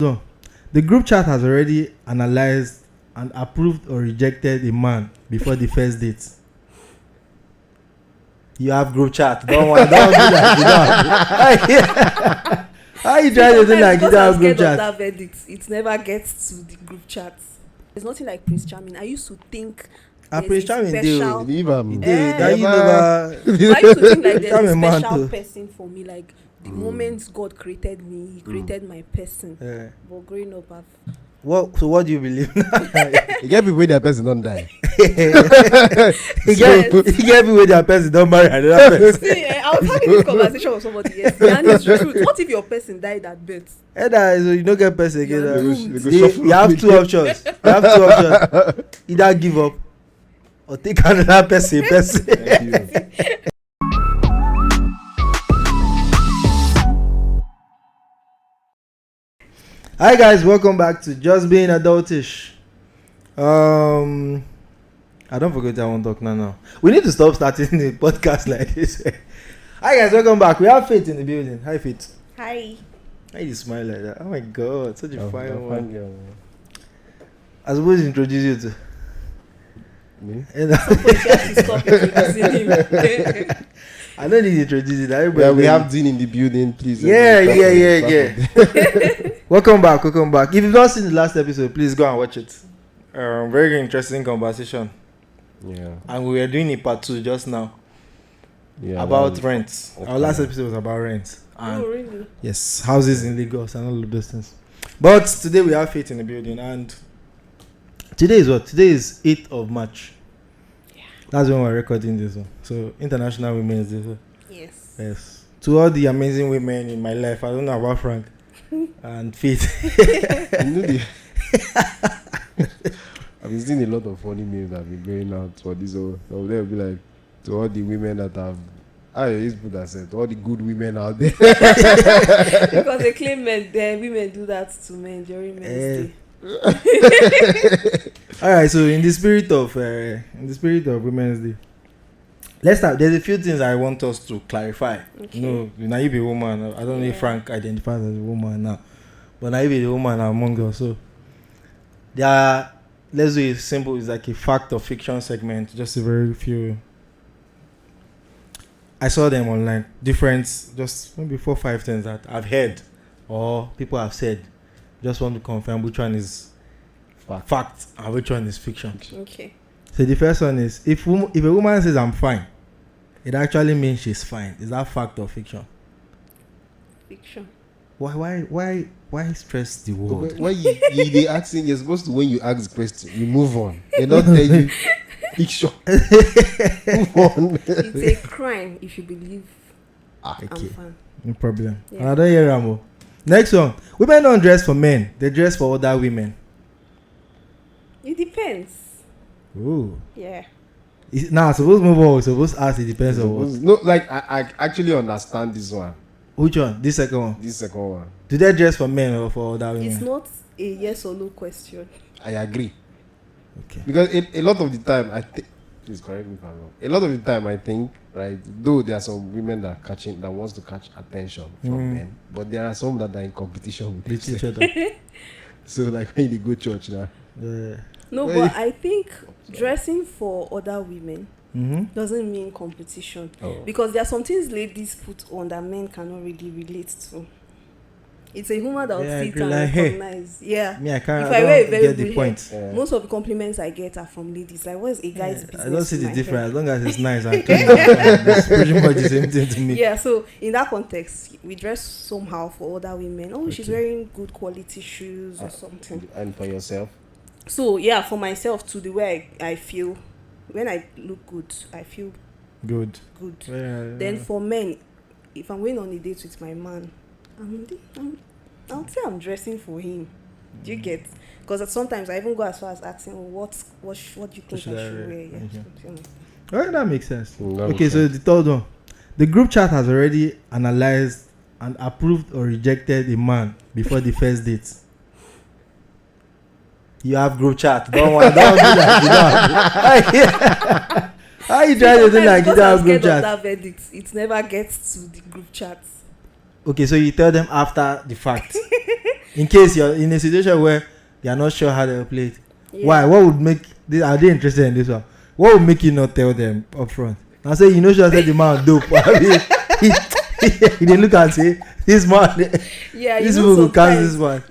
So, the group chat has already analyzed and approved or rejected a man before the first date. You have group chat. Don't do that. You don't. How you trying to do like you don't have group chat? That verdict, it never gets to the group chat. There's nothing like Prince Charming. I used to think Prince Charming special. I used to think like there's a special person for me. Like the moment God created me, He created my person. Yeah. But growing up, I've So what do you believe? You get people where their person don't die. You get people where their person don't marry another person. See, I was having this conversation with somebody yesterday, and it's the truth. What if your person died at birth? So you don't get person again. You have two options. Either give up or take another person. Hi guys, welcome back to Just Being Adultish. I don't forget I won't talk now. We need to stop starting the podcast like this. Hi guys, welcome back. We have Faith in the building. Hi Faith. Hi. Why you smile like that? Oh my god, such a fine one. Girl, I suppose introduce you to me? I don't need to introduce it. Yeah, we have Dean in the building, please. Yeah. Welcome back. If you've not seen the last episode, please go and watch it. Very interesting conversation. Yeah. And we were doing a part 2 just now. Yeah. About rent. Okay. Our last episode was about rent. And Really? yes, houses in Lagos and all of those things. But today we have Faith in the building, and today is what? Today is 8th of March. Yeah. That's when we're recording this one. So International Women's Day. Yes. To all the amazing women in my life, I don't know about Frank and Faith. I've been seeing a lot of funny memes that have been going out for this whole. So they'll be like, to all the women that have. I used to put that said, to all the good women out there. Because they claim women do that to men during Men's Day. All right, so in the spirit of Women's Day, let's start. There's a few things I want us to clarify. Okay. Now you be a woman. I don't know if Frank identifies as a woman now, but now you be the woman among us. So there are, let's do it simple. It's like a fact or fiction segment. Just a very few. I saw them online. Different, just maybe 4-5 things that I've heard or people have said. Just want to confirm which one is fact and which one is fiction. Okay. So the first one is if a woman says I'm fine, it actually means she's fine. Is that fact or fiction? Fiction. Why stress the word? Why they asking? You're supposed to, when you ask the question, you move on. They don't tell you fiction. Move on. It's a crime if you believe I'm fine. No problem. Yeah. I don't hear Ramo. Next one. Women don't dress for men. They dress for other women. It depends. Ooh. Yeah. Now, suppose move on. Suppose ask. It depends on what. No, like I actually understand this one. Which one? This second one. This second one. Do they dress for men or for other women? It's not a yes or no question. I agree. Okay. Because a lot of the time, I think, please correct me if I'm wrong. A lot of the time, I think, right, though there are some women that wants to catch attention from men, but there are some that are in competition with each other. So, like when you go to church now. No, but I think dressing for other women doesn't mean competition. Oh. Because there are some things ladies put on that men cannot really relate to. It's a human that will sit and like, recognize. Yeah. Me, I can't. If I wear a very get the good point. hair, most of the compliments I get are from ladies. Like, what's a guy's business? I don't see in the my difference. hair? As long as it's nice and clean. It's pretty much the same thing to me. Yeah, so in that context, we dress somehow for other women. Oh, she's wearing good quality shoes or something. And for yourself? So, yeah, for myself too, the way I feel, when I look good, I feel Good. Then for men, if I'm going on a date with my man, I would say I'm dressing for him. Do you get? Because sometimes I even go as far as asking, what do you think I should wear? Yeah. Well, that makes sense. Okay, so the third one. The group chat has already analyzed and approved or rejected a man before the first date. You have group chat. Don't do that. How you trying to do like you don't have group chat? That verdict, it never gets to the group chat. Okay, so you tell them after the fact. In case you're in a situation where you're not sure how they'll play it. Yeah. Why? What would make are they interested in this one? What would make you not tell them up front? I say, you know, she said the man dope. I mean, they look and say, this man, Yeah, this you people know, will cancel this one.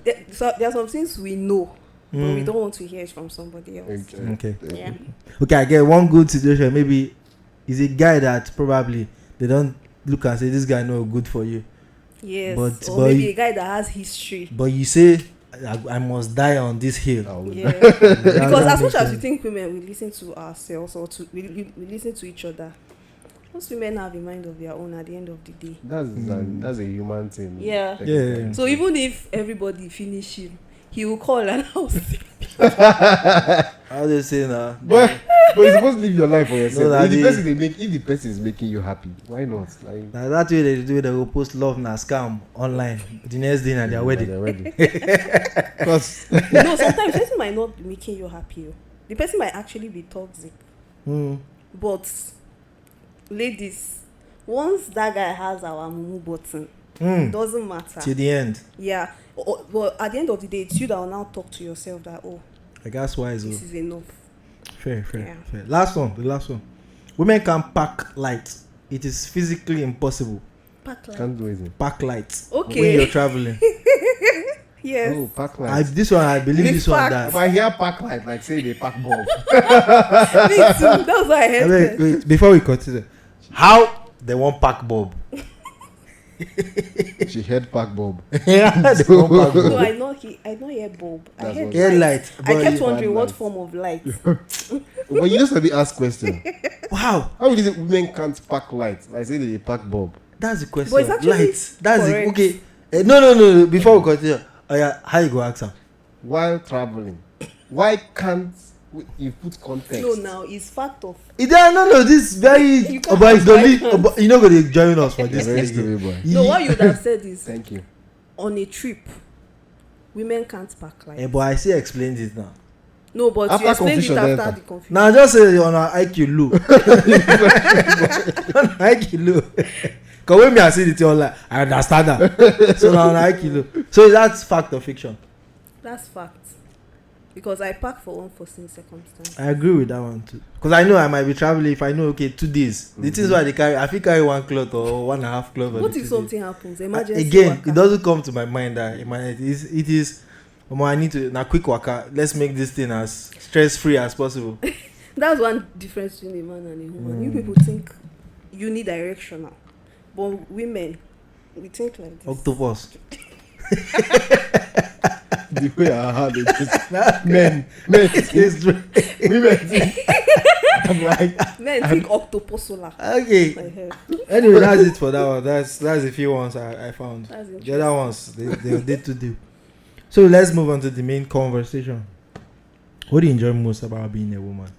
there are some things we know, but we don't want to hear it from somebody else. Okay. Yeah. Okay, I get one good situation. Maybe is a guy that probably they don't look and say, this guy no good for you. Yes. But Or maybe a guy that has history. But you say, I must die on this hill. Yeah. Because as much makes as we sense. think women, we listen to ourselves or we listen to each other. Most women have a mind of their own at the end of the day. That's a human thing. Yeah. Yeah. So even if everybody finish him, he will call and I'll say, How they say now? But you're supposed to live your life for yourself. No, if the person is making you happy, why not? Like, Now that way they do, they will post love na scam online. The next day na their wedding. They're ready. Because no, sometimes the person might not be making you happy. Oh. The person might actually be toxic. But ladies, once that guy has our mumu button, it doesn't matter. Till the end. Yeah. But at the end of the day, it's you that will now talk to yourself that, oh, I guess wise. this is enough. Fair. Yeah. Last one, the last one. Women can pack light. It is physically impossible. Pack light. can't do it. Pack light Okay. when you're traveling. Yes. Oh, pack light. This one, I believe This this one pack- that. If I hear pack light, like say they pack bomb. Me too. That's why I heard Wait, before we continue, how they want pack bulb? She heard pack bomb. Yeah, they want pack No, bulb. I know hear bulb. I That's heard what- Hair light. light. I but kept you- wondering what light. form of light. But you just let me ask question. Wow, How is it women can't pack light? I say they pack bulb. that's the question. But it's actually light. That's correct. it. Okay. No. Before we continue, oh yeah, how you go ask her? While traveling, why can't you put context? No, now it's fact of. No. This very. You can't But ask you're not going to join us for You're this. very thing. stupid boy. No, what you would have said is Thank you. on a trip, women can't pack light. But I see explained it now. No, but After you explained it confusion, after then- the confusion. Now just say on our IQ low. On our IQ low. Because when me I see the thing online, I understand that. So now on our IQ low. So that's fact or fiction? That's fact. Because I pack for unforeseen circumstance. I agree with that one too. Because I know I might be traveling if I know, okay, 2 days. The things why they carry, I think carry 1 cloth or 1.5 cloth. What if something happens? Emergency. Again, worker. it doesn't come to my mind that it is I need to now quick waka. Let's make this thing as stress free as possible. That's one difference between a man and a woman. You people think unidirectional, but women, we think like this. Octopus. The way I had it, men, It's true. women think. I'm like, Men think octoposola. Okay. Like, hey, Anyway, that's it for that one. That's a few ones I found. that's The interesting. other ones they to do. So let's move on to the main conversation. What do you enjoy most about being a woman?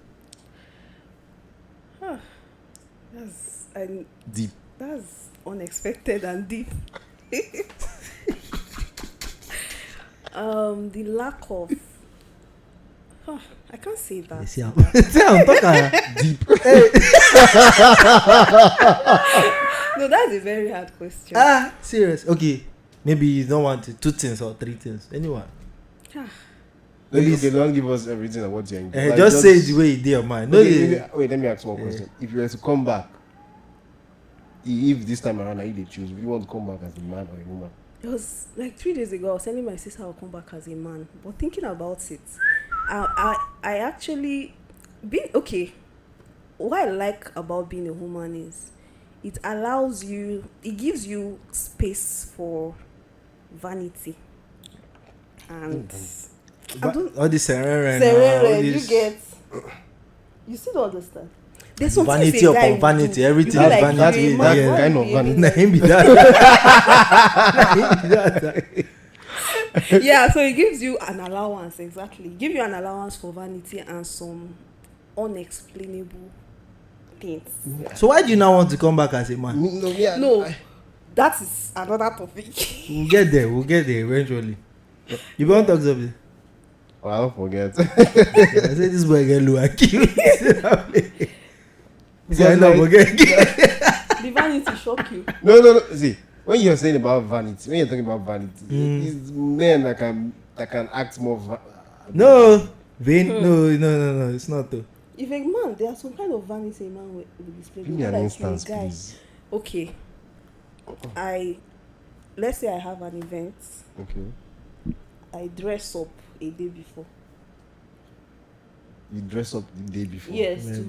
deep. That's unexpected and deep. The lack of. I can't say that. You see how see how I'm talking deep. No, that's a very hard question. Serious. Okay. Maybe you don't want it, 2 things or 3 things. Anyone. Okay, don't give us everything of what you're enjoying. Like, Just say it the way you did your mind. No, Okay, wait, let me ask one question. If you were to come back, if this time around, if they choose, would you want to come back as a man or a woman? It was like 3 days ago. I was telling my sister I'll come back as a man. But thinking about it, I actually being okay. What I like about being a woman is it allows you, it gives you space for vanity. And I don't all this Serere, you get. You still don't understand. There's some vanity things a guy upon will vanity, do. everything You is be vanity. "You're a That man, Yeah. why kind you of behaving vanity. Nah, him be that. Yeah, so it gives you an allowance, exactly. Give you an allowance for vanity and some unexplainable things. So why do you now want to come back as a man? No, that is another topic. We'll get there eventually. You want to talk something? Oh, I don't forget. I say this boy get low IQ. See, I know like- forget. The vanity shock you. No. See, when you're saying about vanity, when you're talking about vanity, it's men that can act more. No, it's not though. If a man, there are some kind of vanity a man will display. Give me an Like instance, a guy. please. Okay. Let's say I have an event. Okay. I dress up a day before. You dress up the day before. Yes,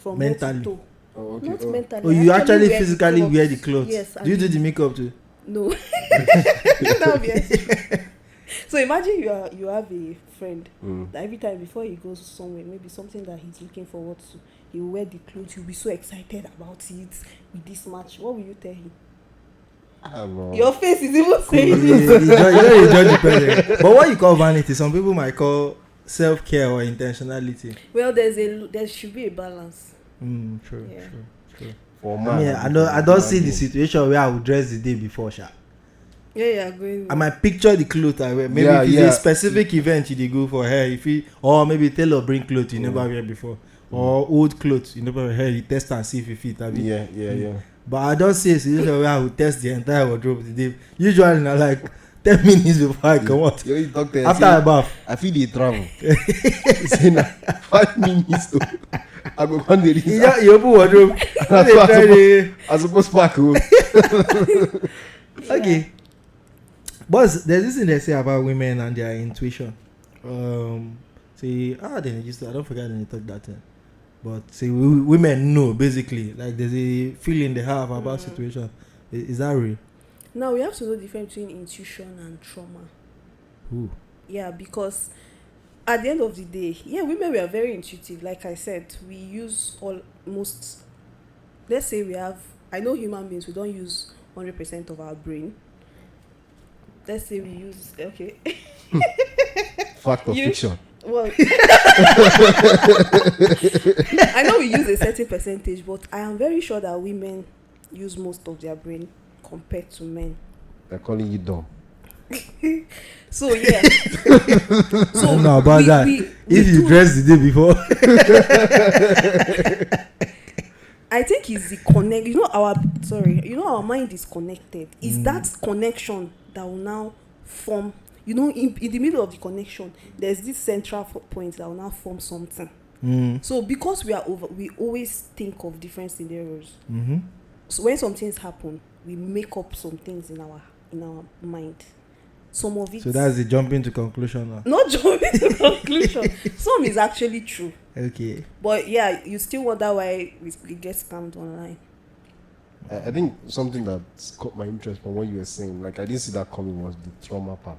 from head mentally. to toe. Oh, okay. Not mentally. Oh, you actually wear physically wear the clothes. Yes. Do you do the makeup too? No. That would be extreme. So imagine you have a friend that every time before he goes somewhere, maybe something that he's looking forward to, he will wear the clothes. You'll be so excited about it with this match. What will you tell him? Your face is even saying this. You judge the person. But what you call vanity, some people might call self-care or intentionality. Well, there should be a balance. True. For I mean, I don't see the situation where I would dress the day before, sha. Yeah, going. I might picture the clothes I wear. Maybe if it's a specific event you dey go for hair, or maybe tailor bring clothes you never wear before, or old clothes you never wear hair, you test and see if it fit. Yeah. But I don't see a situation where I would test the entire wardrobe today. Usually, na like 10 minutes before I come out. After I bath. I feel they travel. Say na 5 minutes to. I go on the reason. You open wardrobe. I suppose pack home. Okay. But there's this thing they say about women and their intuition. Then used to, I don't forget when they talk that thing. But say women know basically, like there's a feeling they have about situation. Is that real? Now we have to know the difference between intuition and trauma. Ooh. Yeah, because at the end of the day, women we are very intuitive. Like I said, we use almost. Let's say I know human beings, we don't use 100% of our brain. Let's say we use Fact or fiction? Well, I know we use a certain percentage, but I am very sure that women use most of their brain compared to men. They're calling you dumb. So yeah. I don't know about that. If you dress the day before. I think it's the connect. Our mind is connected. It's that connection that will now form. In the middle of the connection, there's this central point that will now form something. So because we always think of different scenarios. So when some things happen, we make up some things in our mind. Some of it. So that's the jumping to conclusion now. Not jumping to conclusion. Some is actually true. Okay. But yeah, you still wonder why we get scammed online. I think something that caught my interest from what you were saying, like I didn't see that coming, was the trauma part.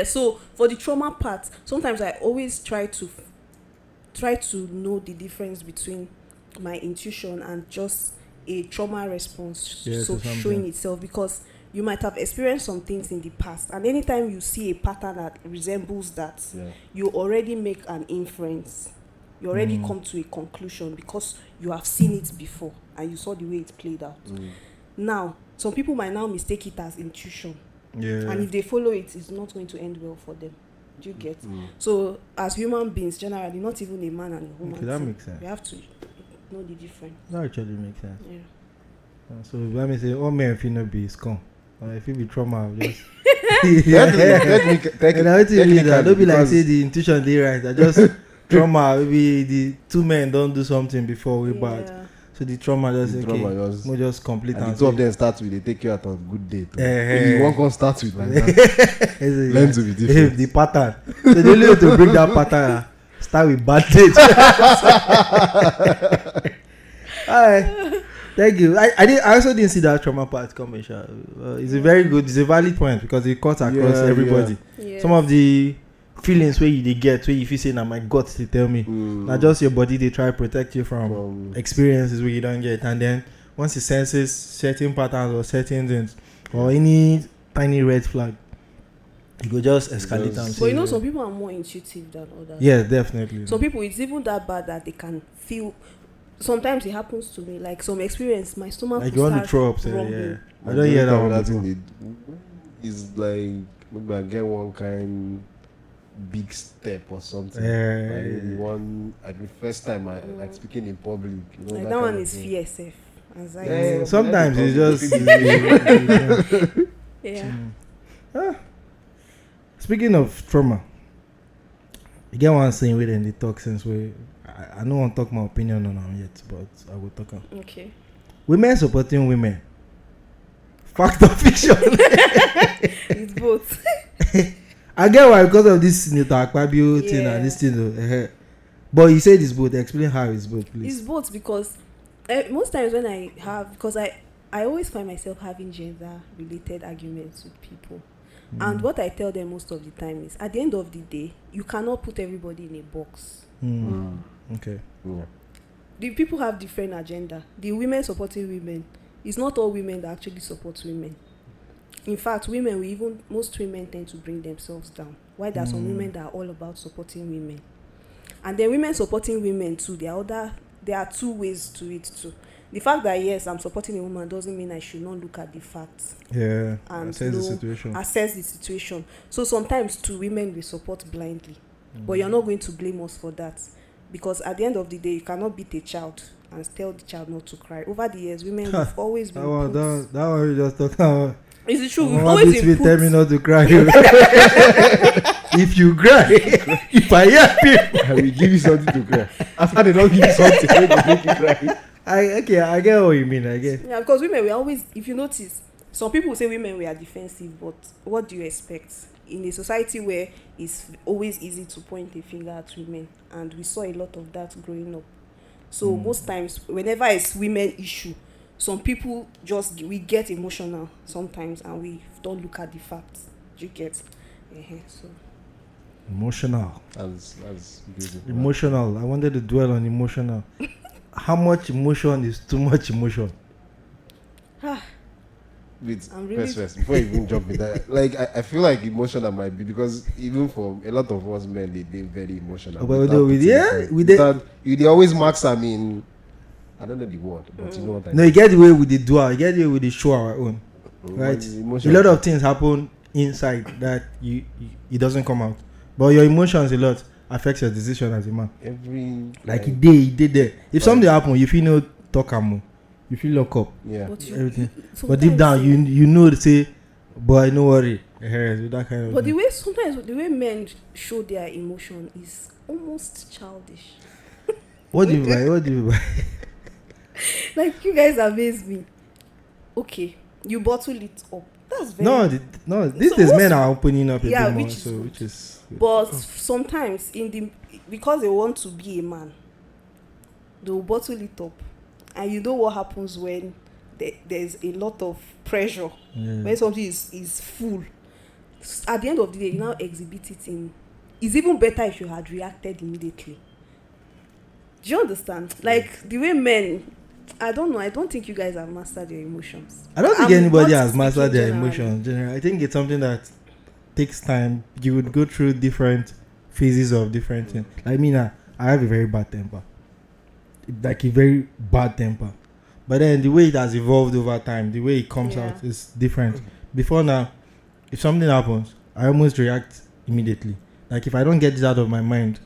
So for the trauma part, sometimes I always try to know the difference between my intuition and just a trauma response showing itself, because you might have experienced some things in the past, and anytime you see a pattern that resembles that, you already make an inference. You already come to a conclusion because you have seen it before and you saw the way it played out. Now, some people might now mistake it as intuition. And if they follow it, it's not going to end well for them. Do you get? So, as human beings, generally, not even a man and a woman. Okay, that makes sense. We have to know the difference. That actually makes sense. Yeah. So let me say, all men feel not be scum. If it be trauma, I'll just. Don't be like say the intuition they right. I just trauma. Maybe the two men don't do something before we bad. So the trauma just complete. And the two of them start with, they take you out on good day. If one can start with like that. Learn to be different. The pattern. So the only way to break that pattern, start with bad date. Alright. Thank you. I also didn't see that trauma part coming. It's a very good, it's a valid point because it cuts across everybody. Yeah. Some of the feelings where you get, where you feel saying, my God, they tell me. Not just your body, they try to protect you from experiences where you don't get. And then once it senses certain patterns or certain things or any tiny red flag, you go just escalate and say. But some people are more intuitive than others. Yeah, definitely. Some people, it's even that bad that they can feel. Sometimes it happens to me, like some experience, my stomach like you want to throw up, say, I don't hear that one. It's like maybe I get one kind big step or something. Like the first time I like speaking in public. Like that one is fear safe. anxiety. Sometimes it's just. Yeah. Speaking of trauma, you get one saying within the talk since I don't want to talk my opinion on them yet, but I will talk on. Okay. Women supporting women. Fact or fiction? It's both. I get why, because of this Senator Akpabio thing Yeah. and this thing. But you said it's both. Explain how it's both, please. It's both because most times when because I always find myself having gender related arguments with people. And what I tell them most of the time is, at the end of the day, you cannot put everybody in a box. Okay. Yeah. The people have different agenda. The women supporting women, it's not all women that actually support women. In fact, most women tend to bring themselves down. Why there are some women that are all about supporting women. And then women supporting women too, there are two ways to it too. The fact that yes, I'm supporting a woman doesn't mean I should not look at the facts. Yeah. And Assess the situation. Assess the situation. So sometimes too, women will support blindly. But you're not going to blame us for that. Because at the end of the day, you cannot beat a child and tell the child not to cry. Over the years, women have always been that one we just talking about. Is it true? We've always been tell me not to cry. If you cry, if I hear people, I will give you something to cry. After they don't give you something, they make you cry. I get what you mean. I get. Yeah, because women we always, if you notice, some people say women we are defensive, but what do you expect in a society where it's always easy to point a finger at women, and we saw a lot of that growing up. So most times, whenever it's women issue, some people we get emotional sometimes, and we don't look at the facts. You get, so Emotional. That's beautiful. Emotional. I wanted to dwell on emotional. How much emotion is too much emotion? First, before you even jump in that, like I feel like emotional might be, because even for a lot of us men, they're very emotional. They always marks. I mean, I don't know the word, but you know what I mean. No, you get the way with the dual, you get the way with the show our own. Right? A lot of things happen inside that it doesn't come out. But your emotions a lot affects your decision as a man. He did there. If something happen, you feel no talk more. You feel lock up. Yeah. Everything. But deep down, you know to say, boy, no worry. That kind of. But sometimes the way men show their emotion is almost childish. What do you buy? Like, you guys amaze me. Okay, you bottle it up. That's very These days men are opening up a bit more, which is but sometimes because they want to be a man, they will bottle it up. And you know what happens when there's a lot of pressure, when something is full. At the end of the day, you now exhibit it in. It's even better if you had reacted immediately. Do you understand? Like, the way men, I don't know, I don't think you guys have mastered your emotions. I don't think anybody has mastered their emotions. Generally, I think it's something that takes time. You would go through different phases of different things. I mean, I have a very bad temper. Like a very bad temper. But then the way it has evolved over time, the way it comes out is different. Before now, if something happens, I almost react immediately. Like, if I don't get this out of my mind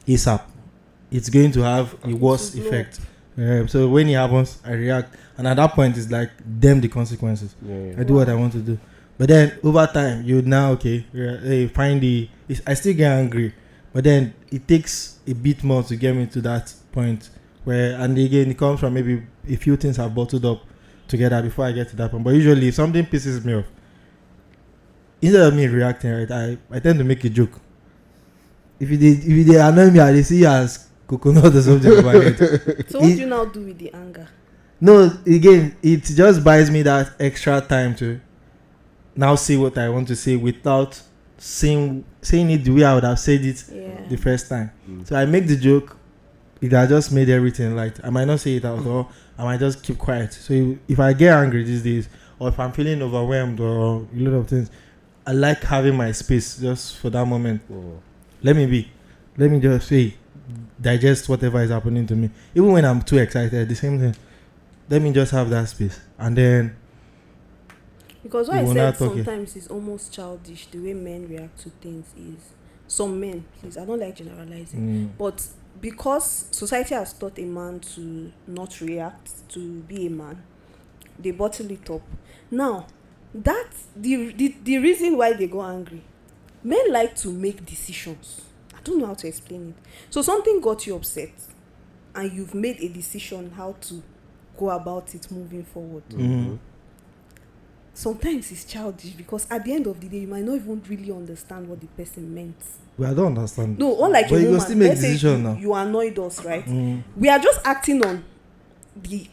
ASAP, it's going to have a worse effect. So when it happens, I react. And at that point, it's like, the consequences. I do what I want to do. But then over time, you now, I still get angry. But then it takes a bit more to get me to that point where, and again, it comes from maybe a few things I've bottled up together before I get to that point. But usually, if something pisses me off, instead of me reacting, right, I tend to make a joke. If they annoy me, I see you as coconut or something over it. So what do you now do with the anger? No, again, it just buys me that extra time to now say what I want to say without saying it the way I would have said it the first time. So I make the joke. It has just made everything light. I might not say it out, or I might just keep quiet. So if I get angry these days, or if I'm feeling overwhelmed or a lot of things, I like having my space just for that moment. Let me just say, digest whatever is happening to me. Even when I'm too excited, the same thing. Let me just have that space, and then. Because what I said sometimes is almost childish. The way men react to things is, some men, please, I don't like generalizing, but because society has taught a man to not react, to be a man, they bottle it up. Now, that's the reason why they go angry. Men like to make decisions. I don't know how to explain it. So something got you upset, and you've made a decision how to go about it moving forward. Mm-hmm. Sometimes it's childish because at the end of the day, you might not even really understand what the person meant. Well, I don't understand. No, unlike but a you woman, can still make let's say decision now. you annoyed us, right? Mm. We are just acting on the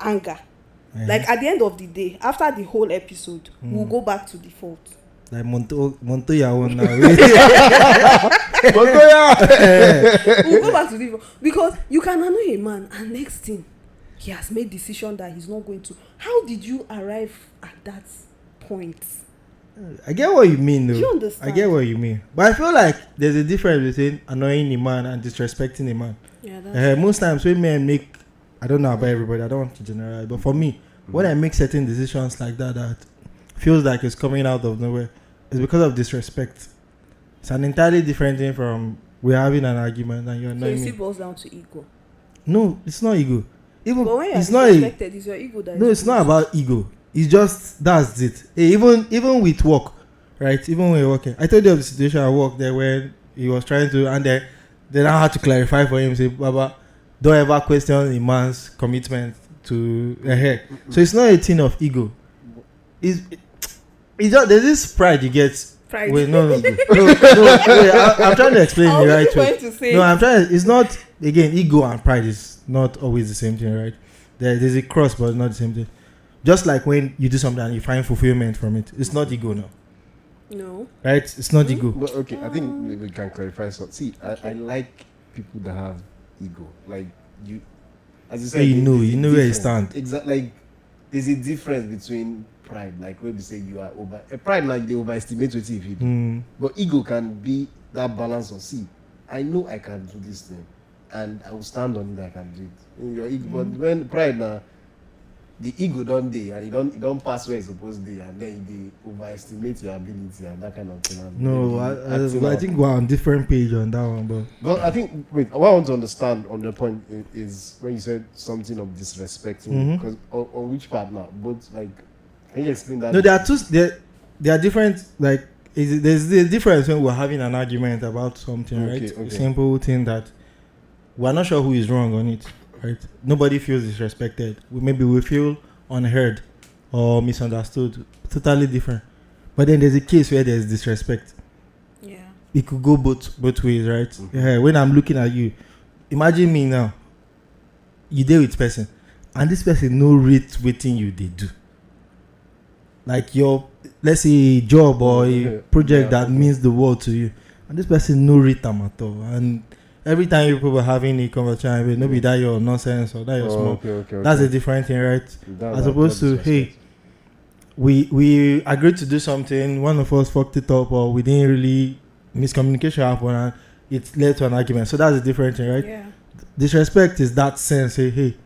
anger. Yeah. Like at the end of the day, after the whole episode, we'll go back to default. Like Montoya one now. We'll go back to default because you can annoy a man, and next thing, he has made decision that he's not going to. How did you arrive at that point? I get what you mean, though. Do you understand? I get what you mean, but I feel like there's a difference between annoying a man and disrespecting a man. Yeah, that's Most times when men make, I don't know about everybody, I don't want to generalize, but for me, when I make certain decisions like that feels like it's coming out of nowhere, it's because of disrespect. It's an entirely different thing from we're having an argument and you're so annoying it me. still boils down to ego. No, it's not ego. Even But when you're it's not a, disrespected, it's your ego that no, is it's not about ego. It's just that's it. Even with work, right? Even when you're working, I told you of the situation at work there when he was trying to, and then I had to clarify for him. Say, Baba, don't ever question a man's commitment to a hair. So it's not a thing of ego. It's just there's this pride you get. pride. Wait, no. Wait, I'm trying to explain I the was right way. going to say. No, I'm trying. It's not again. Ego and pride is not always the same thing, right? There's a cross, but not the same thing. Just like when you do something and you find fulfillment from it, it's not ego now, No. right? It's not ego. But okay, I think we can clarify. So, see, I like people that have ego. Like you, as you So said, you know where you difference. stand. Exactly. Like there's a difference between pride, like when we say you are over. Pride, like they overestimate what if you do. Mm. But ego can be that balance of see, I know I can do this thing, and I will stand on it. I can do it. In your ego, but when pride now, the ego don't dey and you don't pass where it's supposed to be, and then you overestimate your ability and that kind of thing. And No, I think we're on different page on that one, but I think wait, what I want to understand on your point is when you said something of disrespecting, because on which part now? Both like, can you explain that? No, there are two. There are different. Like, there's a difference when we're having an argument about something, Okay, right? okay. A simple thing that we're not sure who is wrong on it, right? Nobody feels disrespected. Maybe we feel unheard or misunderstood. Totally different. But then there's a case where there's disrespect. Yeah. It could go both ways, right? Yeah. When I'm looking at you, imagine me now. You deal with person, and this person no rate waiting you they do. Like your, let's say, job or a project that means the world to you, and this person no rate them at all. And every time people were having a conversation, maybe that your nonsense or that your small. Okay. That's a different thing, right? As opposed to, hey, we agreed to do something, one of us fucked it up, or we didn't really, miscommunication happened and it led to an argument. So that's a different thing, right? Yeah. Disrespect is that sense, hey,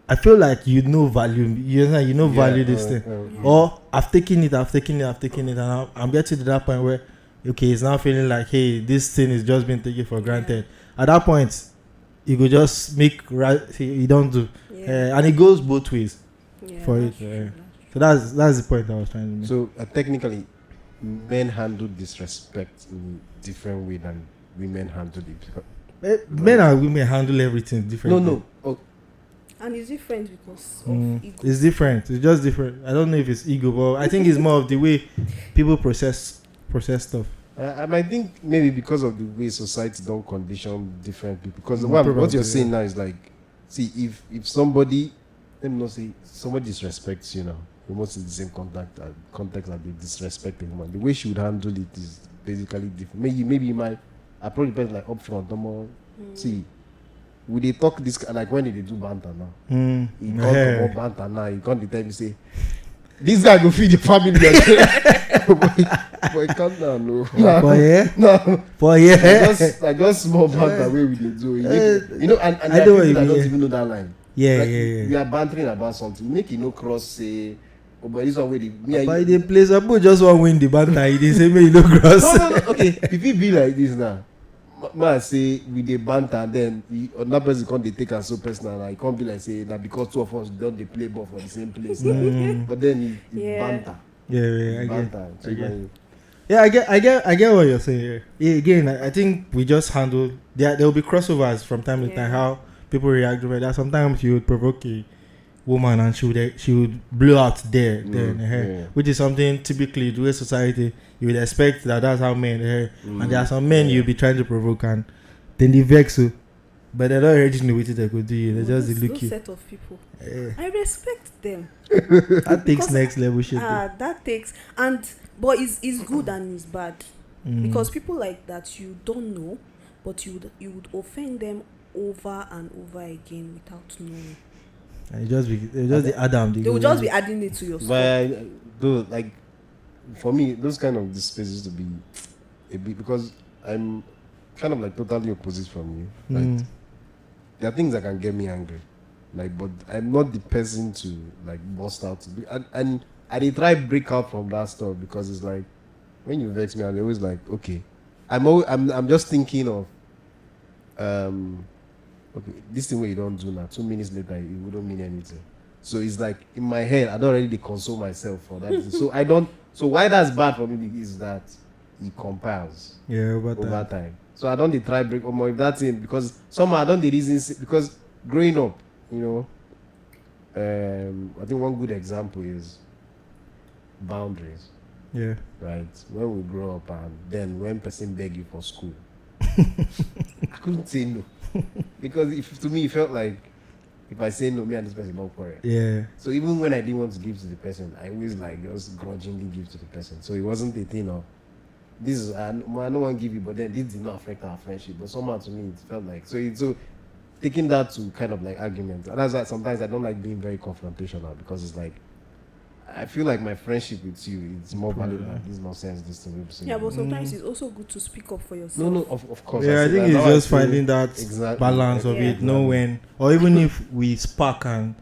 I feel like value, value this thing. Or I've taken it, and I'm getting to that point where, okay, it's now feeling like, hey, this thing is just being taken for granted. At that point, you could just make right, you don't do. And it goes both ways for it. So that's the point I was trying to make. So technically, men handle disrespect in a different way than women handle it. Men and women handle everything differently. No. And it's different because of ego. It's different. It's just different. I don't know if it's ego, but I think it's more of the way people process stuff. I think maybe because of the way society don't condition different people. Because Probably, what you're saying now is like, see, if somebody, let me not say somebody disrespects you now, almost in the same context that they disrespect a woman. The way she would handle it is basically different. Maybe you might approach the person like upfront, more. See, we they talk this like when they do banter now. He can't come up banter now. He can't tell me say, this guy go feed the family. Boy, calm down, no. For yeah. I just small banter way we dey do. You know, and I there know are people what you that don't mean. even know that line. Yeah, Like, yeah. We are bantering about something. Make it no cross say, oh, but this one way By the place, I just want win the banter. He didn't say me no cross. No. Okay, if it be like this now, man say we dey banter, then another person come dey take am so personal. Like, can't be like say that because two of us don't dey play ball for the same place. But then he banter. Yeah, I get. Banter. So I get. like, Yeah, I get what you're saying here. Yeah, again, I think we just handle there will be crossovers from time to time, how people react to it. That sometimes you would provoke a woman and she would blow out there, which is something typically the way society you would expect that's how men and there are some men you'll be trying to provoke and then they vex you, but they don't already know what they could do. They just look those you. set of people, I respect them. That takes next level shit. That takes but it's good and it's bad because people like that you don't know, but you would offend them over and over again without knowing. And it just the Adam. They will just be adding it to your stuff. but though, like, for me, those kind of spaces to be a bit, because I'm kind of like totally opposite from you. Right? There are things that can get me angry, like, but I'm not the person to like bust out. And I did try break out from that stuff because it's like when you vex me, I'm always like, okay, I'm just thinking of okay, this thing where you don't do now. 2 minutes later, it wouldn't mean anything. So it's like in my head, I don't already console myself for that. So I don't. So why that's bad for me is that it compiles over time. So I don't try break or if that's in because somehow I don't the reasons because growing up, you know, I think one good example is boundaries. Yeah. Right. When we grow up and then when person beg you for school, I couldn't say no because to me it felt like if I say no, me and this person don't quarrel. Yeah. So even when I didn't want to give to the person, I always like just grudgingly give to the person. So it wasn't a thing of this is I don't want to give you, but then this did not affect our friendship. But somehow to me it felt like so taking that to kind of like argument. And that's why sometimes I don't like being very confrontational because it's like I feel like my friendship with you is more valuable than this nonsense this thing. Yeah, but sometimes it's also good to speak up for yourself. No, of course. Yeah, I think it's just finding that balance of it, know when, or even if we spark and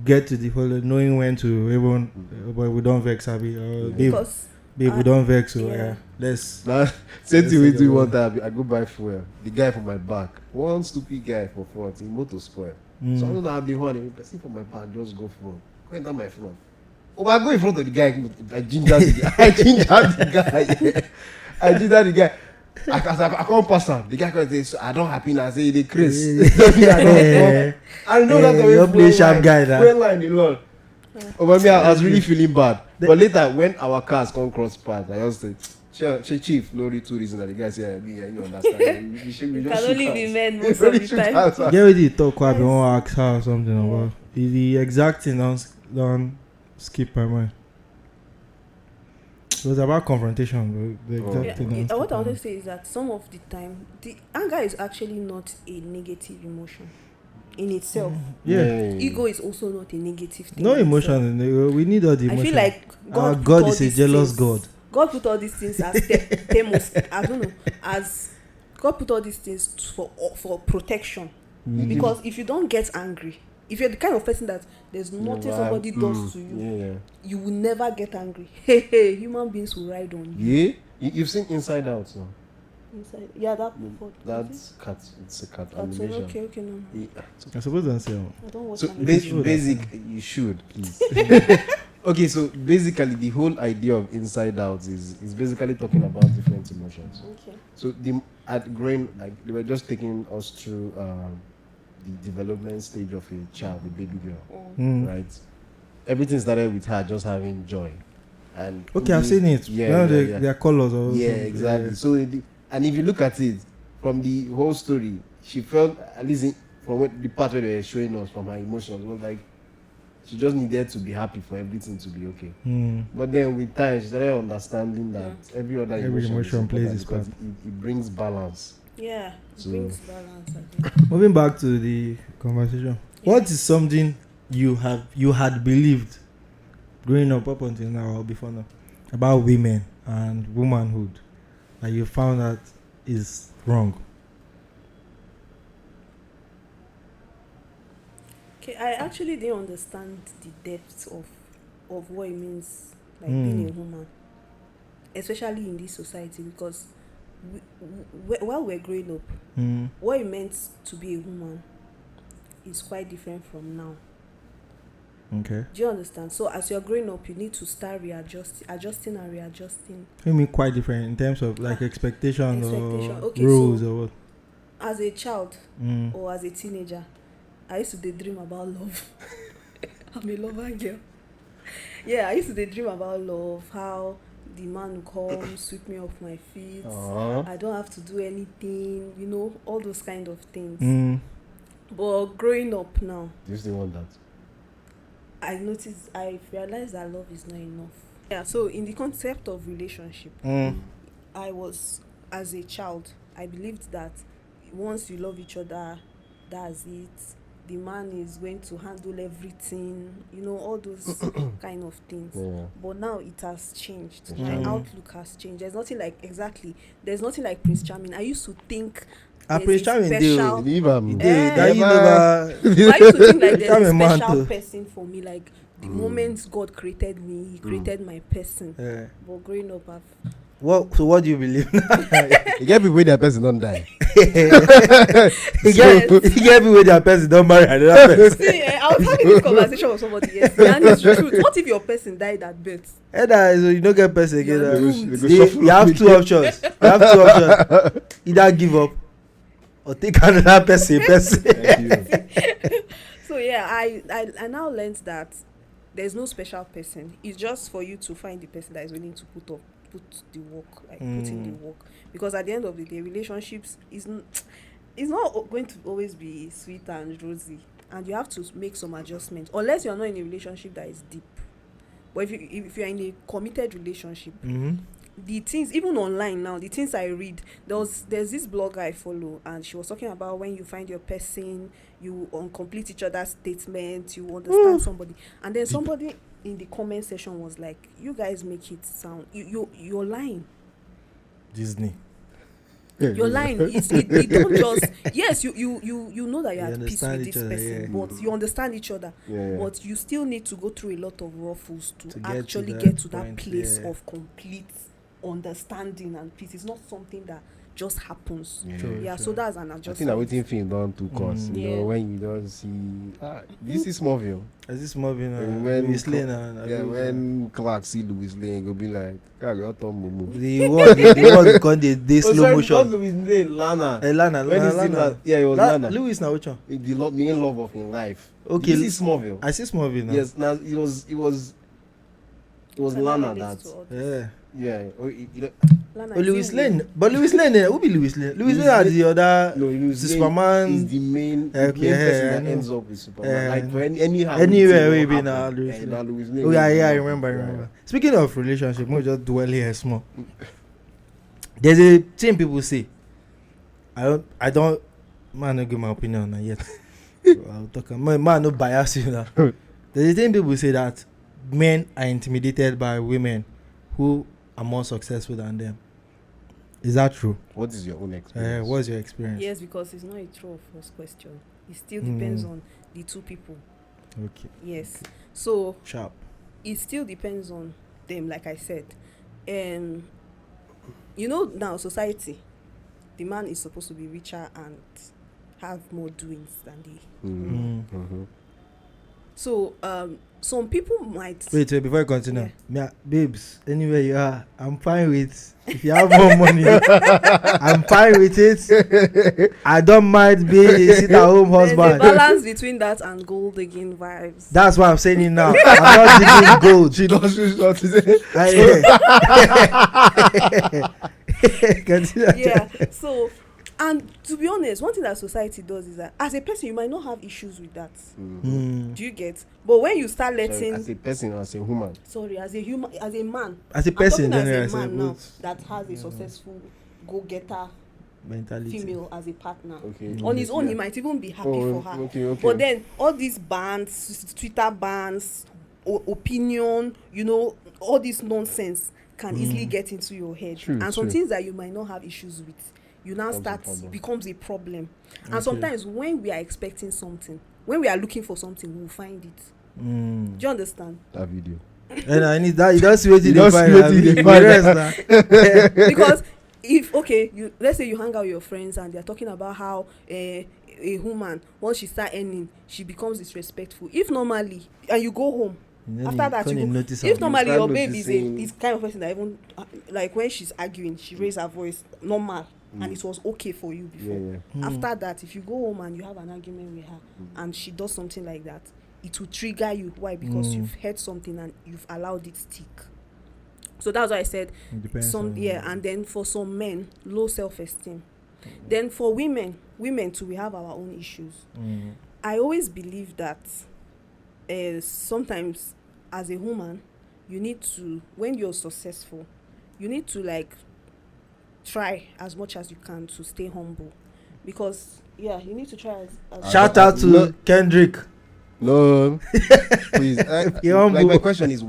get to the whole knowing when to even, but we don't vex, Abby, or babe, we don't vex, so let's. Same thing we do one time. I go buy fuel. The guy for my back, one stupid guy for front, he motor spoil. So I don't know how the one, person for my back just go front, go enter my front. Oh, I go in front of the guy. I ginger the guy. I ginger the guy. I can't pass him. The guy can say, so I don't happy now. I say, they crazy. I know that the way you play sharp guy now. Line alone. Over me, I was really feeling bad. But later, when our cars come cross paths, I just say, Chief, no two reason that the guy said, yeah, you understand. You can only be men most of the time. Get ready to talk about ask her or something about the exact thing don't skip my mind. It was about confrontation. What I want to say is that some of the time, the anger is actually not a negative emotion in itself. Ego is also not a negative thing. No emotion. We need all the emotion. I feel like God is a jealous God. God put all these things as I don't know, as God put all these things for protection. Because if you don't get angry, if you're the kind of person that there's nothing somebody does to you, you will never get angry. Hey, human beings will ride on you. Yeah, you've seen Inside Out, no? Inside, that's cat. It's a cat animation. Okay, no. I suppose that's it. I don't watch. So basic, you should please. Okay, so basically the whole idea of Inside Out is basically talking about different emotions. Okay. So at growing, like they were just taking us through the development stage of a child, a baby girl, right? Everything started with her just having joy, and I've seen it. Their colors. Exactly. Yeah. So, and if you look at it from the whole story, she felt at least from the part where they were showing us from her emotions was like she just needed to be happy for everything to be okay. But then with time, she started understanding that every emotion plays its part. It brings balance. Yeah, it brings balance. I think. Moving back to the conversation, what is something you had believed growing up until now or before now about women and womanhood that you found that is wrong? Okay, I actually didn't understand the depth of what it means, like being a woman, especially in this society, because while we're growing up, what it meant to be a woman is quite different from now. Okay. Do you understand? So as you're growing up, you need to start adjusting and readjusting. I mean, quite different in terms of like expectation or Okay, rules so or what. As a child or as a teenager, I used to daydream about love. I'm a lover girl. Yeah, I used to daydream about love, how the man will come, sweep me off my feet. I don't have to do anything, you know, all those kind of things. But growing up now, Do you still want that? I realized that love is not enough. Yeah, so in the concept of relationship, I was, as a child, I believed that once you love each other, that's it. The man is going to handle everything, you know, all those kind of things. Yeah. But now it has changed. My outlook has changed. There's nothing like Prince Charming. I used to think Prince Charming special. Believe him. I used to think like there's a special person for me. Like the moment God created me, He created my person. Yeah. But growing up, So what do you believe? You get people with their person don't die. You get people with their person don't marry another person. See, I was having this conversation with somebody yesterday, and it's the truth. What if your person died at birth? So you don't get person again. You're You have two options. Either give up or take another person. So yeah, I now learned that there's no special person. It's just for you to find the person that is willing to put the work, like put in the work. Because at the end of the day, relationships is not going to always be sweet and rosy, and you have to make some adjustments, unless you're not in a relationship that is deep. But if you're in a committed relationship, the things, even online now, the things I read, there's this blogger I follow, and she was talking about when you find your person, you complete each other's statements, you understand somebody, and then somebody in the comment section was like, you guys make it sound you're lying. Disney. You're lying. It don't just, yes, you know that you're at peace with this person, but you understand each other, but you still need to go through a lot of ruffles to actually get to that place of complete understanding and peace. It's not something that just happens. So that's an adjustment. I think that waiting film don't to cause. You know, when you don't see this is Smallville. Is this Smallville? When Clark see Louis Lane, go be like, the word called the slow motion. Louis Lane, Lana. Lana. It was Lana. Louis now which one? The main love of his life. Okay. This is Smallville. I see Smallville now. Yes, now it was Lana that. Yeah. Louis Lane. But Louis Lane, who be Louis Lane? Louis Lane are the other Superman. Is the main person that ends up with Superman. Like for anywhere we be now, Louis Lane. Oh yeah, I remember. Speaking of relationship, we just dwell here small. There's a thing people say. I don't man, not give my opinion on that yet. I'll talk. Man, no bias you now. There's a thing people say that men are intimidated by women who are more successful than them. Is that true? What is your own experience? What's your experience? Yes, because it's not a true or false question. It still depends on the two people. Okay. Yes. So sharp. It still depends on them, like I said. You know, now society, the man is supposed to be richer and have more doings than the So some people might wait before you continue. Babes, anywhere you are, I'm fine with if you have more money. I'm fine with it. I don't mind being a sit-at-home husband. There's a balance between that and gold digging vibes. That's why I'm saying it now. I'm not digging gold. She knows what to say. Yeah. So, and to be honest, one thing that society does is that as a person you might not have issues with that. Do you get? But when you start letting as a person or as a woman, as a human, as a man, as a person, as a man now that has a successful go-getter mentality, female as a partner. On his own, he might even be happy for her. Okay. But then all these bans, Twitter bans, opinion, you know, all this nonsense can easily get into your head. Some things that you might not have issues with, you now becomes a problem. And sometimes when we are expecting something, when we are looking for something, we'll find it. Do you understand? That video. And I need that. You don't see what you find. Because if okay, let's say you hang out with your friends and they're talking about how a woman, once she start earning, she becomes disrespectful. If normally, and you go home after that, you go, notice if normally start your baby noticing- is kind of person that even like when she's arguing, she raise her voice normal, and it was okay for you before. Yeah. After that, if you go home and you have an argument with her and she does something like that, it will trigger you. Why? Because you've heard something and you've allowed it stick. So that's why I said and then for some men, low self-esteem. Then for women too, we have our own issues. I always believe that sometimes as a woman, you need to, when you're successful, you need to like try as much as you can to stay humble, because you need to try as Shout out to Kendrick. No, please. Like my question is,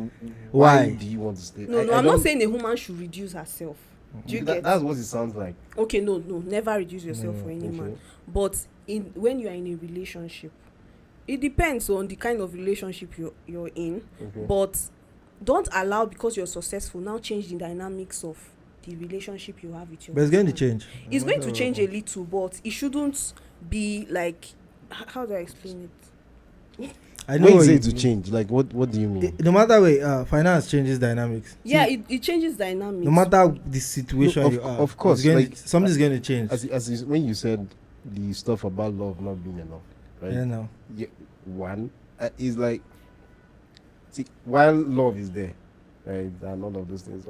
why do you want to stay? No, I'm not saying a woman should reduce herself. Do you get? That's what it sounds like. Okay, no, never reduce yourself for any man. But when you are in a relationship, it depends on the kind of relationship you're in. But don't allow, because you're successful, now change the dynamics of the relationship you have with your But it's going to husband. change. It's going to change a little, but it shouldn't be like, how do I explain it? I know When you what say you to mean. change, like what do you mean? No matter way, finance changes dynamics. Yeah, See, it changes dynamics. no matter the situation No, you are, of course, it's going like, something's going to change. When you said the stuff about love not being enough, right? Yeah, no. Yeah, one is like, see, while love is there, right, and all of those things,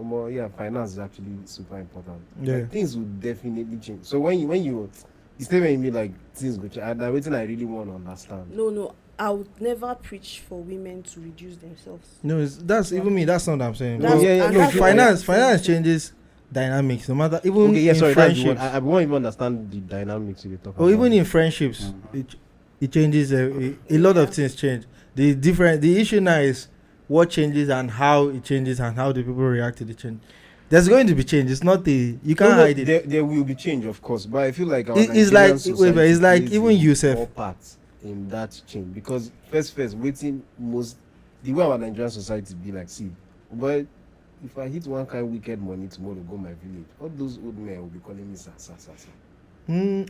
finance is actually super important. Yeah. Like, things will definitely change. So when you the statement you mean like things go change, and that's what I really want to understand. No, I would never preach for women to reduce themselves. No, that's even me. That's not what I'm saying. That's- Because and that's what finance I'm saying. changes dynamics. No matter even Okay, yeah, in sorry, that's the word. friendships, I won't even understand the dynamics you talk or about. even in friendships, it changes. A lot of things change. The issue now is what changes and how it changes and how the people react to the change. There's going to be change. It's not you can't hide it. There will be change, of course, but I feel like our It's Nigerian like wait, society it's like plays even a you, Seth. small part in that change, because first waiting most the way our Nigerian society be like, see, but if I hit one kind wicked money tomorrow, go my village, all those old men will be calling me sa.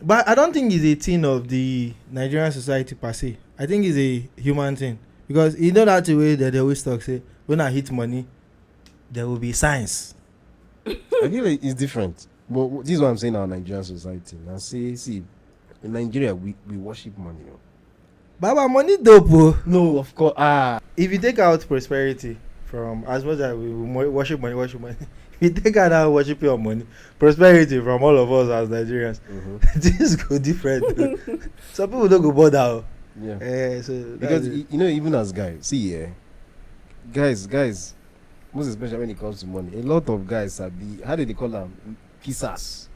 But I don't think it's a thing of the Nigerian society per se. I think it's a human thing, because you know that way that they always talk, say when I hit money, there will be signs. I feel like it's different, but this is what I'm saying. Our Nigerian society, now see, in Nigeria we worship money. Baba, money dope. Oh. No, of course. If you take out prosperity from, as much as we worship money, if you take out that worship your money, prosperity from all of us as Nigerians, things go different. Some people don't go bother. Yeah. So Because even as guys, see, guys, most especially when it comes to money, a lot of guys are how do they call them? Kissers.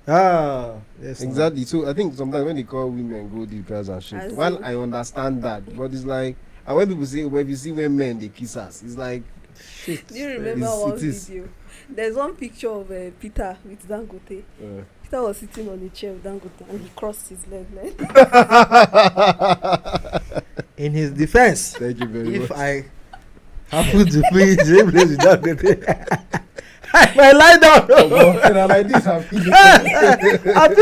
Yes, Exactly. So I think sometimes when they call women gold diggers and shit, well, I understand that, but it's like, and when people say, well, if you see when men they kiss us, it's like, shit. Do you remember one video? There's one picture of Peter with Dangote. Peter was sitting on a chair with Dangote and he crossed his leg. In his defense, Thank you very much. if I happen to be in the same place with Dangote, I might lie down. Like this, I feel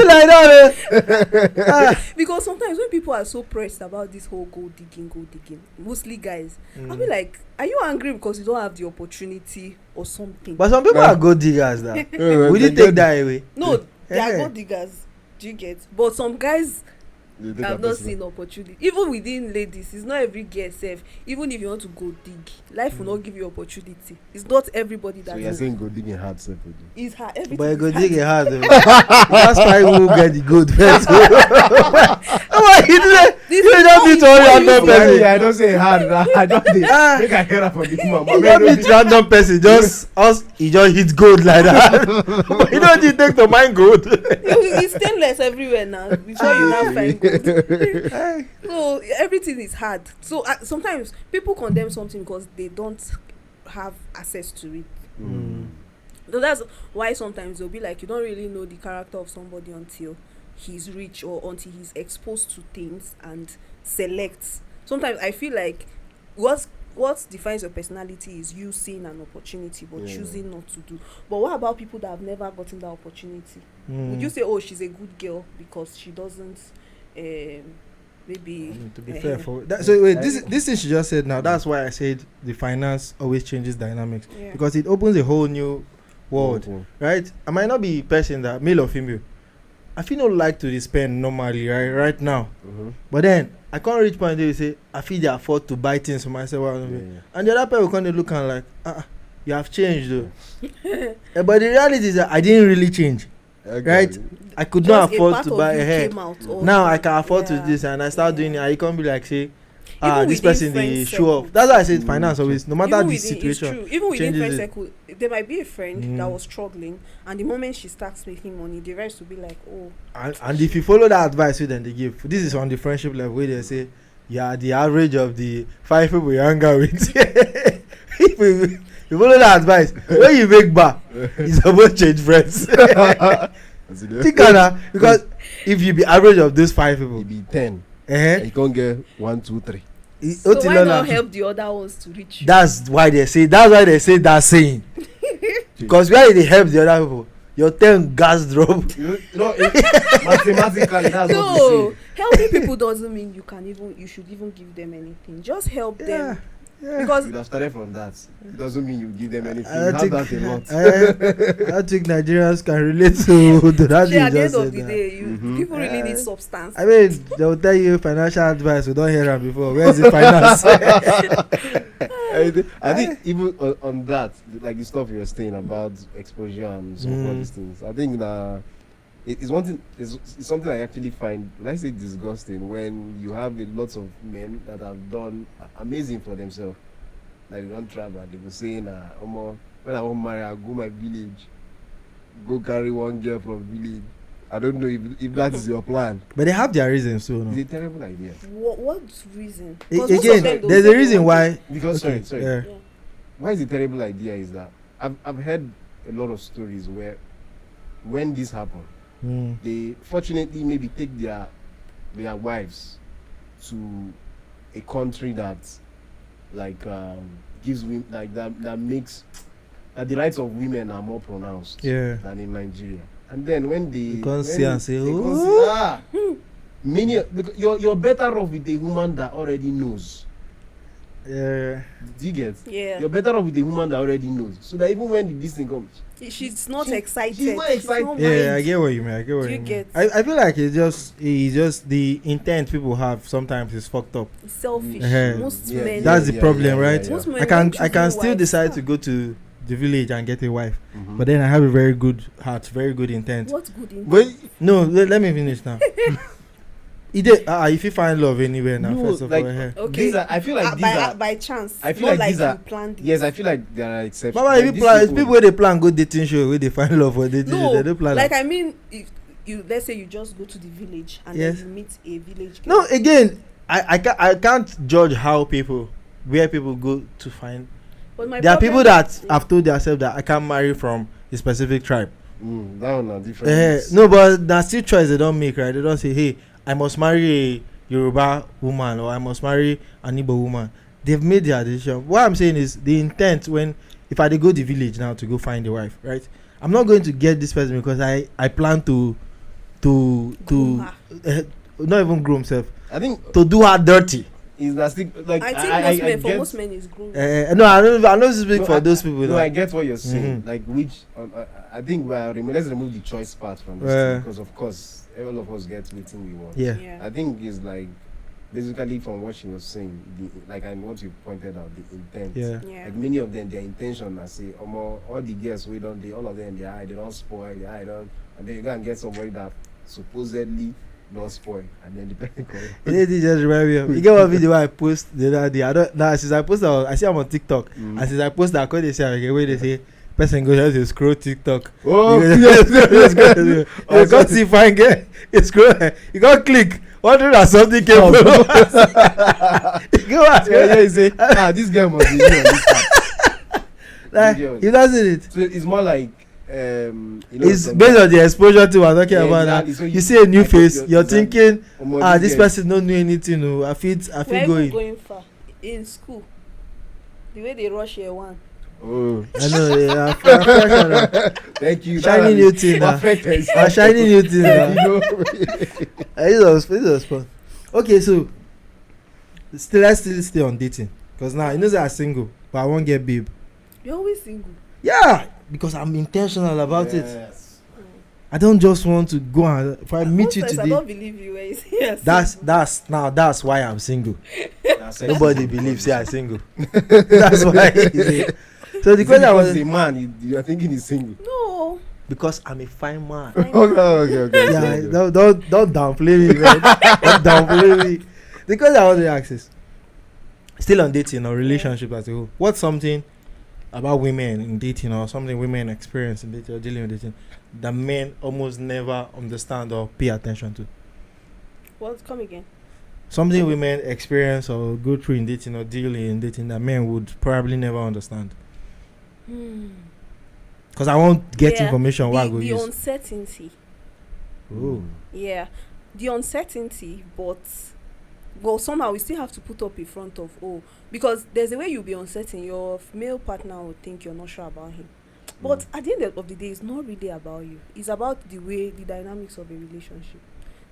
like that. Because sometimes when people are so pressed about this whole gold digging, mostly guys, I'll be like, are you angry because you don't have the opportunity or something? But some people are gold diggers now. Will you take that away? No, they are gold diggers. Do you get? But some guys have not seen opportunity. Even within ladies, it's not every girl safe. Even if you want to go dig, life will not give you opportunity. It's not everybody that. So you're saying go digging hard self? It's hard. Everything. But is go hard. dig it hard. That's why we will get the gold first. You don't need to random person. I don't say hard. I don't think. Make I hear that for the woman. You don't need random person. He just hit gold like that. But you don't need to take to mine gold. It's stainless everywhere now. Before you now find gold. So everything is hard. So sometimes people condemn something because they don't have access to it. So that's why sometimes they'll be like, you don't really know the character of somebody until he's rich or until he's exposed to things and selects. Sometimes I feel like what what defines your personality is you seeing an opportunity but Yeah. choosing not to do. But what about people that have never gotten that opportunity? Mm. Would you say, oh, she's a good girl because she doesn't maybe To be fair, for that, so wait, this thing she just said now. Mm. That's why I said the finance always changes dynamics Yeah. because it opens a whole new world, Okay. right? I might not be a person that male or female. I feel not like to spend normally right now, Mhm. but then I can't reach point where you say I feel they afford to buy things for myself, Yeah. and the other person will kind of look and like, you have changed though. But the reality is that I didn't really change. Okay. Right? I could Just not a afford part to of buy you a hair. came out of Now it. I can afford to Yeah. do this, and I start doing it. Yeah. And you can't be like, say, Even this within person they friend show circle. off. That's why I said Mm. finance always, no matter Even the within, it's situation. true. Even within changes friend it. circle, there might be a friend that Mm. was struggling, and the moment she starts making money, the rest will be like, oh, And if you follow that advice, then they give. This is on the friendship level where they say, yeah, the average of the 5 people you hang out with. If you follow that advice, when you make bar, it's supposed to change friends. Think of that, because if you be average of those 5 people, You be 10. eh, You can't get 1, 2, 3. so why not help the other ones to reach you? That's why they say that saying. Because where they help the other people, your 10 gas drop. Mathematically, that's what No, we say. helping people doesn't mean you should even give them anything. Just help Yeah, them. yeah. Because You'd have started from that. It doesn't mean you give them anything. I You don't have think, that a lot. I don't think Nigerians can relate to that. at You the end just of said the that. day, Mhm. people really Uh, need substance. I mean, they'll tell you financial advice. We don't hear that before. Where's the finance? I think even on that, like the stuff you were saying about exposure and some of all Mm. these things, I think that it's one thing. It's something I actually find, let's say, disgusting when you have lots of men that have done amazing for themselves. Like they don't travel, they were saying, Omo, when I want marry, I'll go my village, go carry one girl from village. I don't know if that is your plan. But they have their reasons, so no. It's a terrible idea. What reason? 'Cause most of Again, them, they'll there's say a they reason want why. Because Okay, sorry. yeah. to- Yeah. Why is a terrible idea is that I've heard a lot of stories where when this happened, Mm. they fortunately maybe take their wives to a country that like gives women like that makes that the rights of women are more pronounced Yeah. than in Nigeria. And then when they You can't when see and say, they can't "Oh." see, many because you're better off with a woman that already knows. Yeah. Do you get? Yeah. You're better off with a woman that already knows, so that even when this thing comes, She's not She- excited. she's not excited. Yeah, I mind. get what you mean. I get what Do you you mean. get? I feel like it's just the intent people have sometimes is fucked up. It's selfish. Uh-huh. Most Yeah, men. That's the problem, right? Most men I can when choosing still wives, decide ah, to go to the village and get a wife, Mhm. but then I have a very good heart, very good intent. What good in But No, let me finish now. If you find love anywhere now, No, first of like- all, here. Okay. these are, I feel like these are. by chance. I feel not like these are- you planned it. Yes, I feel like there are exceptions. Mama, Like if you these plan, it's people where they plan go dating show, where they find love for dating show, they No, don't plan. like that. I mean, if you let's say you just go to the village and Yes. then you meet a village girl. No, again, I can't judge how where people go to find. But my There are people problem that is- have told themselves that I can't marry from a specific tribe. That one are different. No, but that's still choice they don't make, right? They don't say, hey, I must marry a Yoruba woman or I must marry an Igbo woman. They've made their decision. What I'm saying is the intent if I dey go the village now to go find a wife, right? I'm not going to get this person because I plan to Groom her. not even groom self, I think to do her dirty. is that still like I think most men, for get- most men, is grooming. No, I don't speak No, for those people. No, now. I get what you're saying. Mhm. Like which, I think let's remove the choice part from this Yeah. thing, because of course all of us get everything we want. Yeah. Yeah. I think it's like basically from what she was saying, and what you pointed out, the intent. Yeah. Yeah. Like many of them, their intention, I say, all the girls we don't, all of them, their eye, they don't spoil, their eye don't, and then you go and get somebody that supposedly don't spoil, and then depending on You know, it just remind me of, you get one video I post the other day. Since I post I see I'm on TikTok, Mm. and since I post that, I call they say, okay, where they say, person go just to scroll TikTok. Oh, You can't see fine girl. You scroll, you can't click. Wondering that something came from you go ask yeah, you say, this girl must be new on this app. like, you don't see it. So it's more like, It's based on the exposure to what I'm talking about now. exactly. So You see a new like, face, you're thinking, this girl- person don't know anything. No, I feel We're even going. going far in school. The way they rush here one. Oh, I know. Yeah, fresh. thank you. Shiny new thing. Shiny new thing. This was fun. Okay, so let's still stay on dating, because now you know that I'm single, but I won't get babe. You're always single. Yeah, because I'm intentional about it. I don't just want to go and if I meet you today. I don't believe you when you say you're that's why I'm single. Nobody believes I'm single. That's why. So the question was, a man, you are thinking he's single. No. Because I'm a fine man. Okay. Yeah, don't downplay me, man. Don't downplay me. The question I want to ask is, still on dating or relationship as a whole, what's something about women in dating or something women experience in dating or dealing with dating that men almost never understand or pay attention to? What? Come again. Something women experience or go through in dating or dealing in dating that men would probably never understand. Because I won't get information what I go the use. Uncertainty. Oh. Yeah, the uncertainty, but somehow we still have to put up in front of because there's a way you'll be uncertain. Your male partner will think you're not sure about him, but at the end of the day, it's not really about you. It's about the dynamics of a relationship.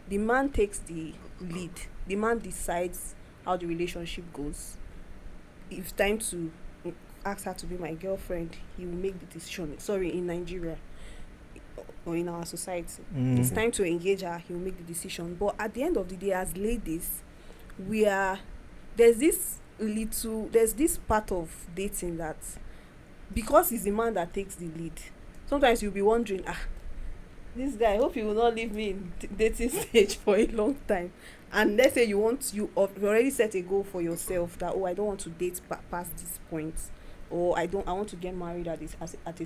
The man takes the lead. The man decides how the relationship goes. If time to ask her to be my girlfriend, he will make the decision. Sorry, in Nigeria or in our society, it's time to engage her, he will make the decision. But at the end of the day, as ladies, there's this part of dating that, because it's the man that takes the lead, sometimes you'll be wondering, this guy, I hope he will not leave me in dating stage for a long time. And let's say you already set a goal for yourself that, I don't want to date past this point, or I want to get married at a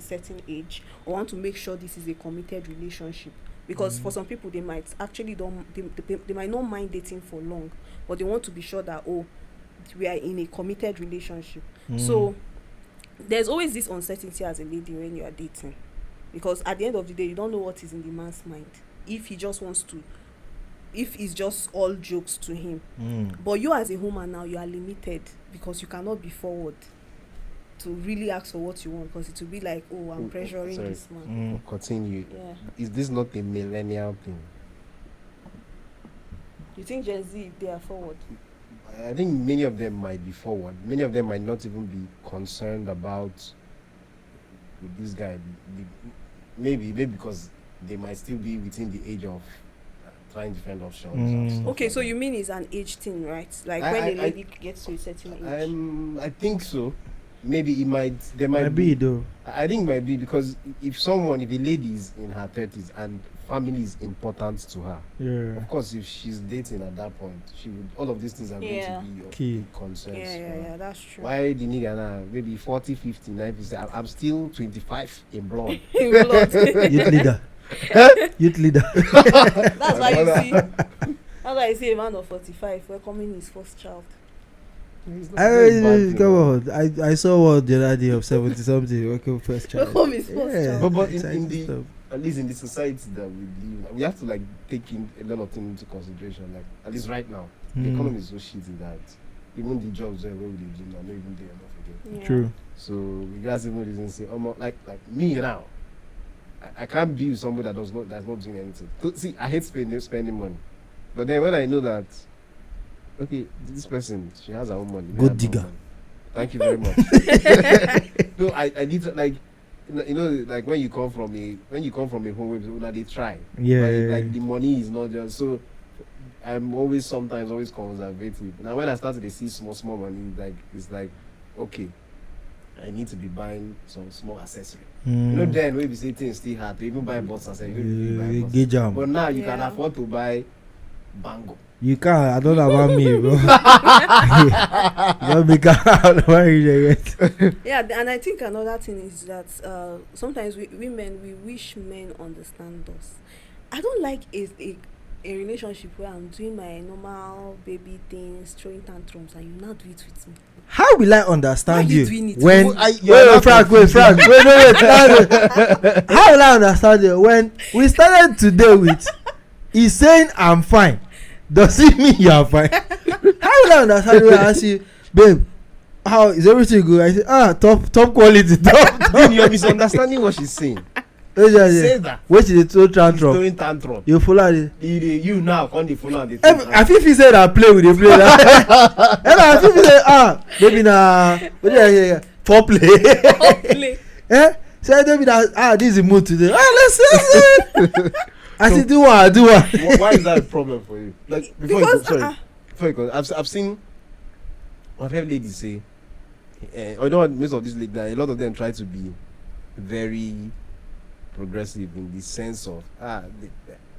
certain age, or want to make sure this is a committed relationship. Because for some people, they might actually they might not mind dating for long, but they want to be sure that we are in a committed relationship. So there's always this uncertainty as a lady when you are dating, because at the end of the day, you don't know what is in the man's mind. If it's just all jokes to him. But you as a woman now, you are limited, because you cannot be forward to really ask for what you want, because it will be like, I'm pressuring this man. Continue. Yeah. Is this not a millennial thing? You think Gen Z, they are forward? I think many of them might be forward. Many of them might not even be concerned about with this guy. Maybe because they might still be within the age of trying different options. Okay, so you mean it's an age thing, right? Like when a lady gets to a certain age. I think so. Maybe there might be though. I think it might be, because if a lady is in her 30s and family is important to her, of course, if she's dating at that point, all of these things are going to be of key concerns. Yeah, that's true. Why the nigga now maybe 40, 50, 90, I'm still 25 in blood. Youth leader. Youth leader. That's why you see a man of 45 welcoming his first child. Come on. I saw one the other day of 70 something welcome first child. Welcome his first child. But at least in the society that we live, we have to take in a lot of things into consideration. At least right now, the economy is so shitty that even the jobs where we do are not even there enough again. Yeah. True. So we guys even reason say, like me now, I can't be with somebody that's not doing anything. See, I hate spending money, but then when I know that, okay, this person, she has her own money. Good digger. Thank you very much. No, I need to like when you come from a home where they try. Yeah. The money is not just so. I'm sometimes always conservative. Now when I started to see small money, it's like, okay, I need to be buying some small accessory. Then when we say things still hard to even buy bots and but now you can afford to buy bango. You can't. I don't know about me, bro. Don't make out yet. Yeah, and I think another thing is that sometimes women, we wish men understand us. I don't like a relationship where I'm doing my normal baby things, throwing tantrums, and you not do it with me. How will I understand you when Frank, wait. How will I understand you when we started today with he's saying I'm fine? Does it mean you are fine? How will I understand you when I ask you, babe, how is everything good? I say, top quality, top. Then you're misunderstanding what she's saying. Say that. Which is the two He's tantrum. throwing tantrum. You follow it. You now on the phone and I feel he said I play with the play. And I feel he said, maybe na foreplay. Eh? Say maybe that this is the mood today. Let's I said do one. Why is that a problem for you? Like before you go, I've seen I've heard ladies say, I know most of these ladies, a lot of them try to be very progressive in the sense of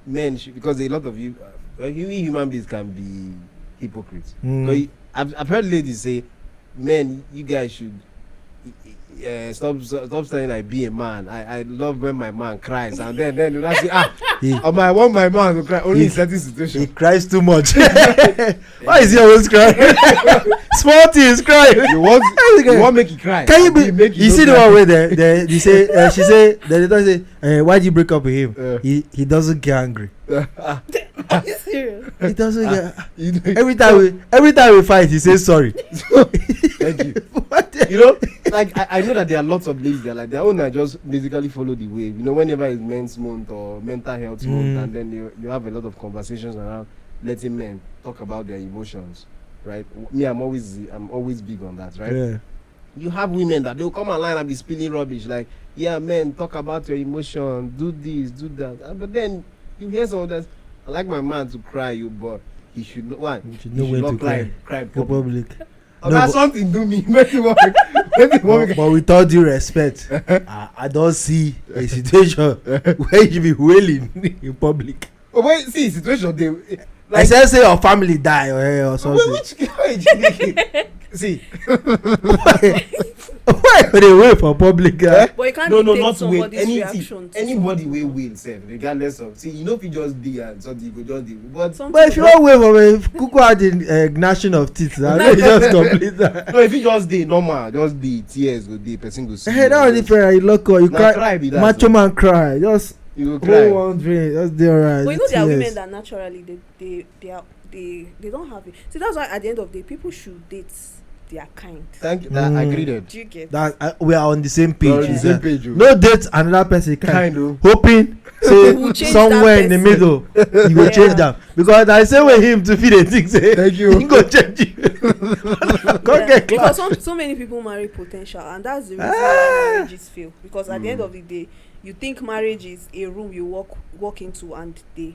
men because a lot of you human beings can be hypocrites. I've heard ladies say, men, you guys should stop saying like be a man. I love when my man cries, and then you say I want my man to cry only in certain situations. He cries too much. Why is he always crying? Small things crying. You want make he cry. Can you make you see the one where they say she say they don't say why did you break up with him? He doesn't get angry. Are you serious? He doesn't get every time we fight he says sorry. Thank you. You know, like I know that there are lots of ladies that like their own are just basically follow the wave. You know, whenever it's men's month or mental health month, and then you have a lot of conversations around letting men talk about their emotions, right? Me, I'm always big on that, right? Yeah. You have women that they'll come online and be spilling rubbish like, yeah, men, talk about your emotion, do this, do that. But then you hear some of that. I like my man to cry, but he should know why. He should know when to cry in public. Oh, no, that's something do me. But with all due respect, I don't see a situation where you be wailing in public. Oh, wait, see, situation they. Like, I said, say your family die or something. See, why they wait for public? But you can't not dictate somebody's wait. reaction. Anybody will say, regardless of. See, you know, if you just do and something, you go just do. But if you don't wait for me, Kuku had the gnashing of teeth. I know just complete that. No, if you just do normal, just do tears go the person go see. Hey, that was different. You look, you cry. Macho man cry. Just you go cry. One drink. Just do alright. But you know there are women that naturally they don't have it. See, that's why at the end of the day, people should date their kind. Thank you. I agree. Do you get that? We are on the same page. On the same page. No date another person kind. Hoping We'll say somewhere in the middle you will change them because I say with him to feed the thing say thank you. He go change you. Because so many people marry potential, and that's the reason why marriages fail. Because at the end of the day, you think marriage is a room you walk into and they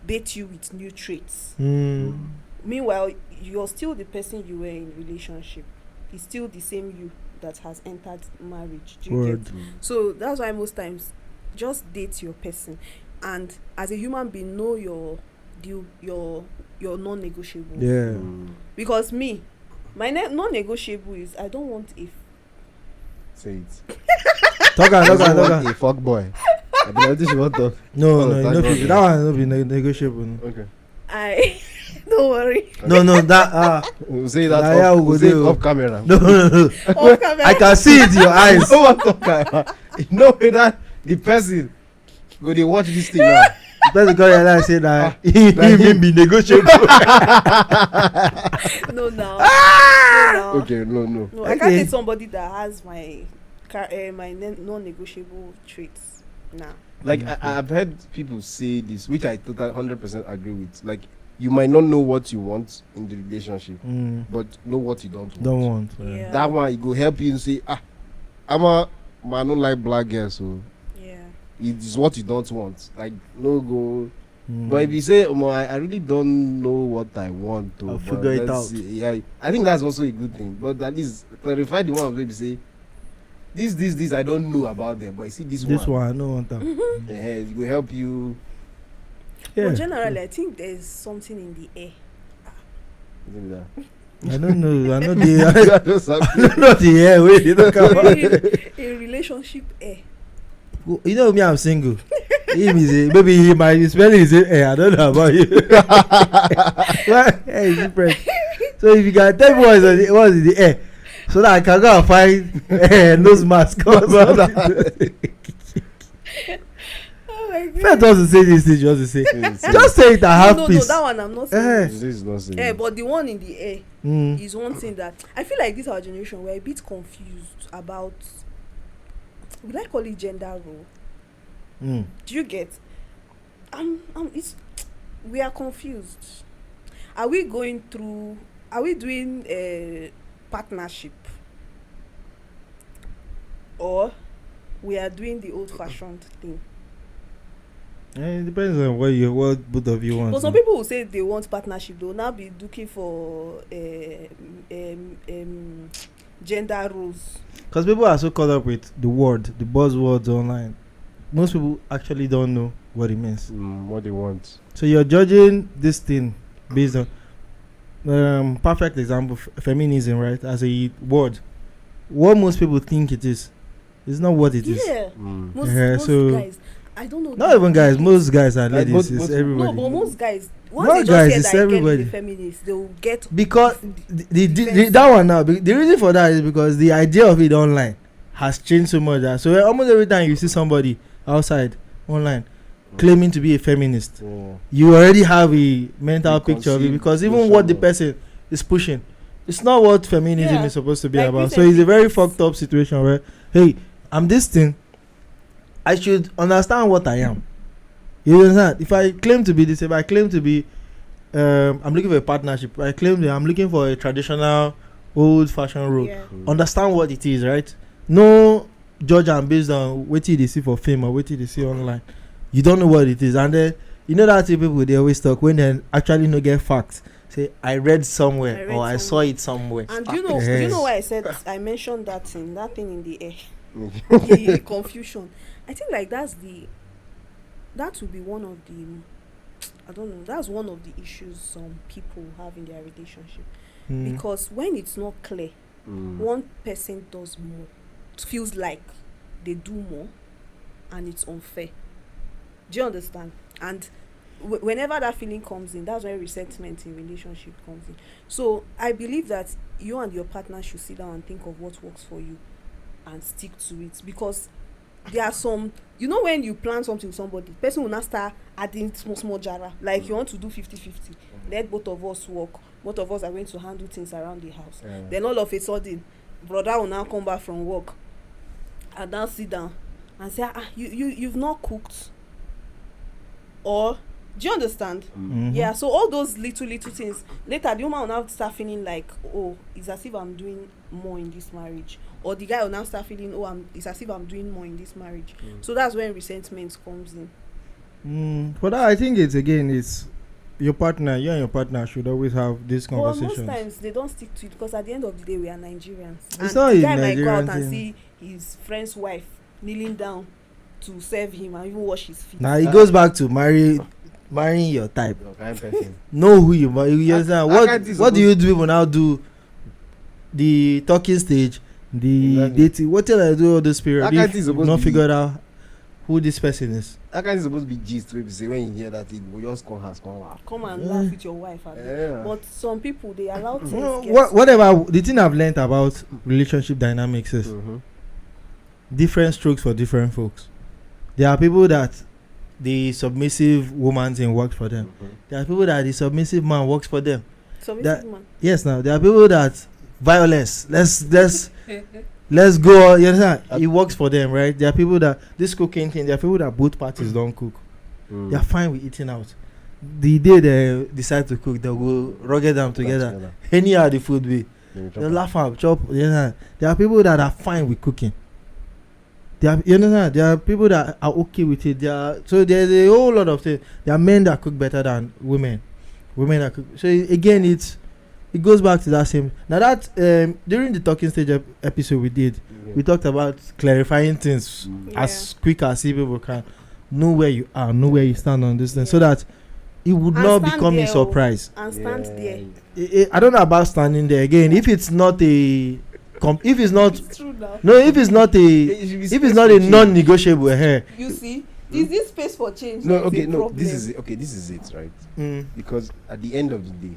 bait you with new traits. Meanwhile, you're still the person you were in relationship. It's still the same you that has entered marriage. Do you get? So that's why most times just date your person, and as a human being, know your non-negotiable. Yeah. Because my non-negotiable is I don't want a. Say it. Talk. A fuck boy. I believe this you want to. No, that one will be negotiable. No. Okay. Don't worry. No, that we'll say that off camera. No. Off camera. I can see it in your eyes. No one talk camera. You know that the person go they watch this thing now. The person go there and say that he be negotiable. No. Okay, no. I can't date somebody that has my non-negotiable traits now. Like I've heard people say this, which I totally 100% agree with. Like you might not know what you want in the relationship, but know what you don't want. Yeah. That one it go help you and say, I don't like black girls, so yeah, it's what you don't want. Like no go. But if you say, I really don't know what I want, I'll figure it out. Yeah, I think that's also a good thing. But at least clarify the one where you say, this I don't know about them, but I see this one I don't want them. It will help you. But generally, I think there's something in the air. I don't know. I know the air. Wait, you don't come a relationship air. You know me, I'm single. Maybe he might be spelling his air. I don't know about you. Hey, different. So if you can tell me what's in the air, so that I can go and find nose mask or something. Fair doesn't say this thing, just to say. Just say it, I have peace. No, that one I'm not saying. This is not saying. Yeah, but the one in the air is one thing that I feel like this our generation we're a bit confused about. Would I call it gender role? Do you get? It's we are confused. Are we going through? Are we doing a partnership, or we are doing the old-fashioned thing? It depends on what both of you want. But some people will say they want partnership. They will now be looking for gender roles. Because people are so caught up with the buzzwords online. Most people actually don't know what it means. What they want. So you're judging this thing based on perfect example, feminism, right? As a word, what most people think it is not what it is. Yeah, most so guys. I don't know. Not even guys. Most guys are Like ladies. most It's everybody. No, but most guys. Most Once they guys, just it's hear that everybody. the feminists, they will get Because the that one now, the reason for that is because the idea of it online has changed so much that so almost every time you see somebody outside online claiming to be a feminist, you already have a mental picture of it, because even what the person is pushing, it's not what feminism is supposed to be like about. So it's a very fucked up situation where, hey, I'm this thing, I should understand what I am. You understand? If I claim to be this, if I claim to be I'm looking for a partnership, I claim that I'm looking for a traditional old-fashioned role. Understand what it is, right? No judge and based on what they see for fame or what they see online. You don't know what it is, and then you know that people they always talk when they actually no get facts. Say I read somewhere or I saw it somewhere. And do you know why I said I mentioned that thing in the air, the confusion. I think like that will be one of the, I don't know, that's one of the issues some people have in their relationship. Because when it's not clear, one person does more, it feels like they do more, and it's unfair. Do you understand? And whenever that feeling comes in, that's when resentment in relationship comes in. So I believe that you and your partner should sit down and think of what works for you and stick to it, because there are some, when you plan something with somebody, the person will not start adding small jara, like you want to do 50-50, let both of us work, both of us are going to handle things around the house, then all of a sudden brother will now come back from work and now sit down and say, you've not cooked, or do you understand? Yeah, so all those little things, later the woman will now start feeling like, oh, it's as if I'm doing more in this marriage, or the guy will now start feeling, oh, it's as if I'm doing more in this marriage. So that's when resentment comes in. But I think it's your partner, you and your partner should always have these conversations. But most times they don't stick to it, because at the end of the day we are Nigerians. It's and not the a guy might go Nigerian out and thing. see his friend's wife kneeling down to serve him and even wash his feet. Now it goes back to marrying your type. Know who you understand. What do you do when I do the talking stage, the dating? What till I do all this period? If you've not figured out who this person is. That guy is supposed to be gist wey be say when you hear that thing, we just come and laugh with your wife. But some people, they allow things whatever. The thing I've learned about relationship dynamics is different strokes for different folks. There are people that the submissive woman thing works for them. There are people that the submissive man works for them. Submissive man? Yes, now there are people that violence. Let's go. You understand? It works for them, right? There are people that this cooking thing. There are people that both parties don't cook. They are fine with eating out. The day they decide to cook, they'll go rugged them together. Anyhow the food be, they'll laugh out, chop. You understand? There are people that are fine with cooking. You understand? There are people that are okay with it. So there's a whole lot of things. There are men that cook better than women. Women that cook. So again, it goes back to that same. Now that during the talking stage episode we did, we talked about clarifying things as quick as people can. Know where you are, know where you stand on this thing, so that it would not become a surprise. And stand there. I don't know about standing there again. If it's not a if it's not it's true now. No, if it's not a non-negotiable here. You see, is this space for change? No, okay, no, this is it, right? Because at the end of the day,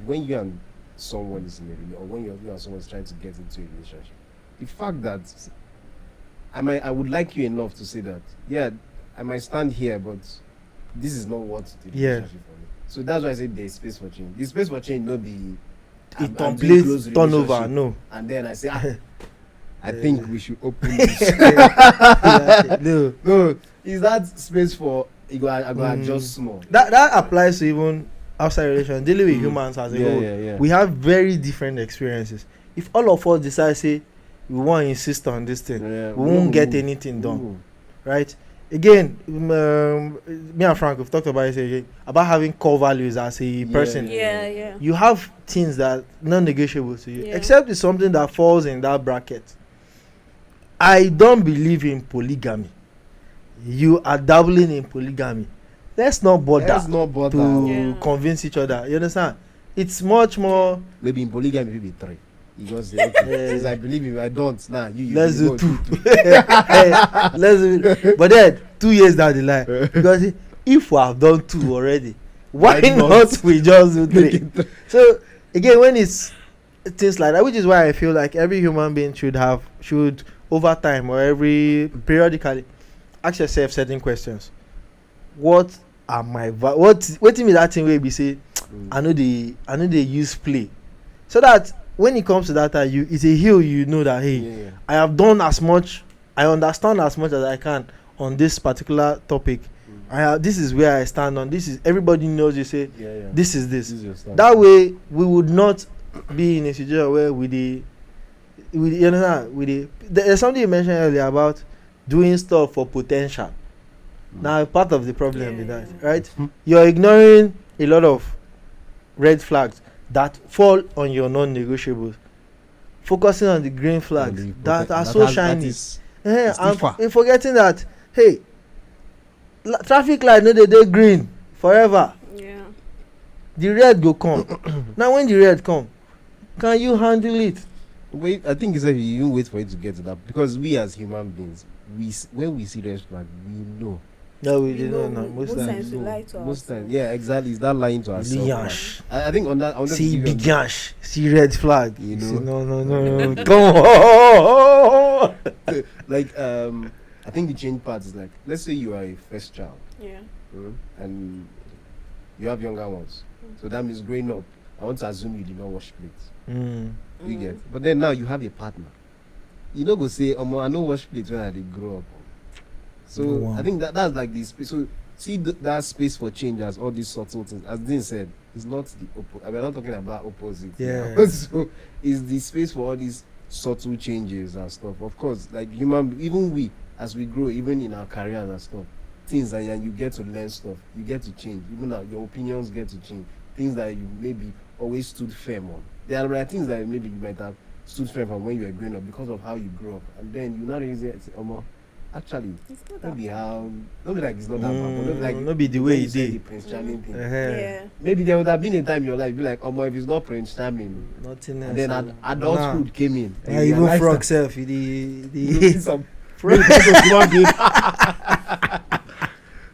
when you and someone is in a relationship, or when you and someone is trying to get into a relationship, the fact that I would like you enough to say that, yeah, I might stand here, but this is not what the relationship for me. So that's why I said there's space for change. The space for change not be It complete turnover, no. And then I say, I think we should open this. No, is that space for I go adjust small. That applies to even outside relation, dealing with humans as a whole. Yeah. We have very different experiences. If all of us decide say we want to insist on this thing, we won't get anything done, right? Again, me and Frank, we've talked about it again, about having core values as a person. Yeah. You have things that non-negotiable to you, Yeah. except it's something that falls in that bracket. I don't believe in polygamy. You are dabbling in polygamy. Let's not bother to convince each other. You understand? It's much more. Maybe in polygamy maybe 3. Because since I believe if I don't, nah, you let's do 2. Let's do. But then 2 years down the line, because if we have done 2 already, why not we just do 3? So again, when it's things like that, which is why I feel like every human being should over time or every periodically ask yourself certain questions. What are my what me that thing where we say I know they use play, so that when it comes to that it's a hill, you know that hey, I have done as much, I understand as much as I can on this particular topic. This is where I stand on. This is everybody knows. You say this is this. That way we would not be in a situation where there's something you mentioned earlier about doing stuff for potential. Now part of the problem with that, right? You're ignoring a lot of red flags that fall on your non-negotiables, focusing on the green flags that are so shiny, and forgetting that hey, traffic light no dey green forever. The red go come. Now when the red come, can you handle it? Wait, I think it's that you wait for it to get to that, because we as human beings, when we see red flag, we know. No, we didn't know. Most times we lie to most times, yeah, exactly. Is that lying to ourselves? I think on that. See big yash, see red flag. You know, no. Come on. Like I think the change part is like, let's say you are a first child. And you have younger ones. So that means growing up, I want to assume you did not wash plates. You get, but then now you have a partner. You don't go say, I no wash plates when I did grow up. So I think that's like the space. So see that space for change as all these subtle things. As Dean said, it's not the opposite. We're not talking about opposite. Yeah. So it's the space for all these subtle changes and stuff. Of course, like even we, as we grow, even in our careers and stuff, things that you get to learn stuff, you get to change. Even your opinions get to change. Things that you maybe always stood firm on. There are things that maybe you might have stood firm on when you were growing up because of how you grew up, and then you not really say, actually, maybe like it's not that bad, but not be the way you did. did. Prince Charming thing. Maybe there would have been a time in your life, be like, if it's not Prince Charming, nothing else. And then adulthood came in. Yeah, even frog self, the some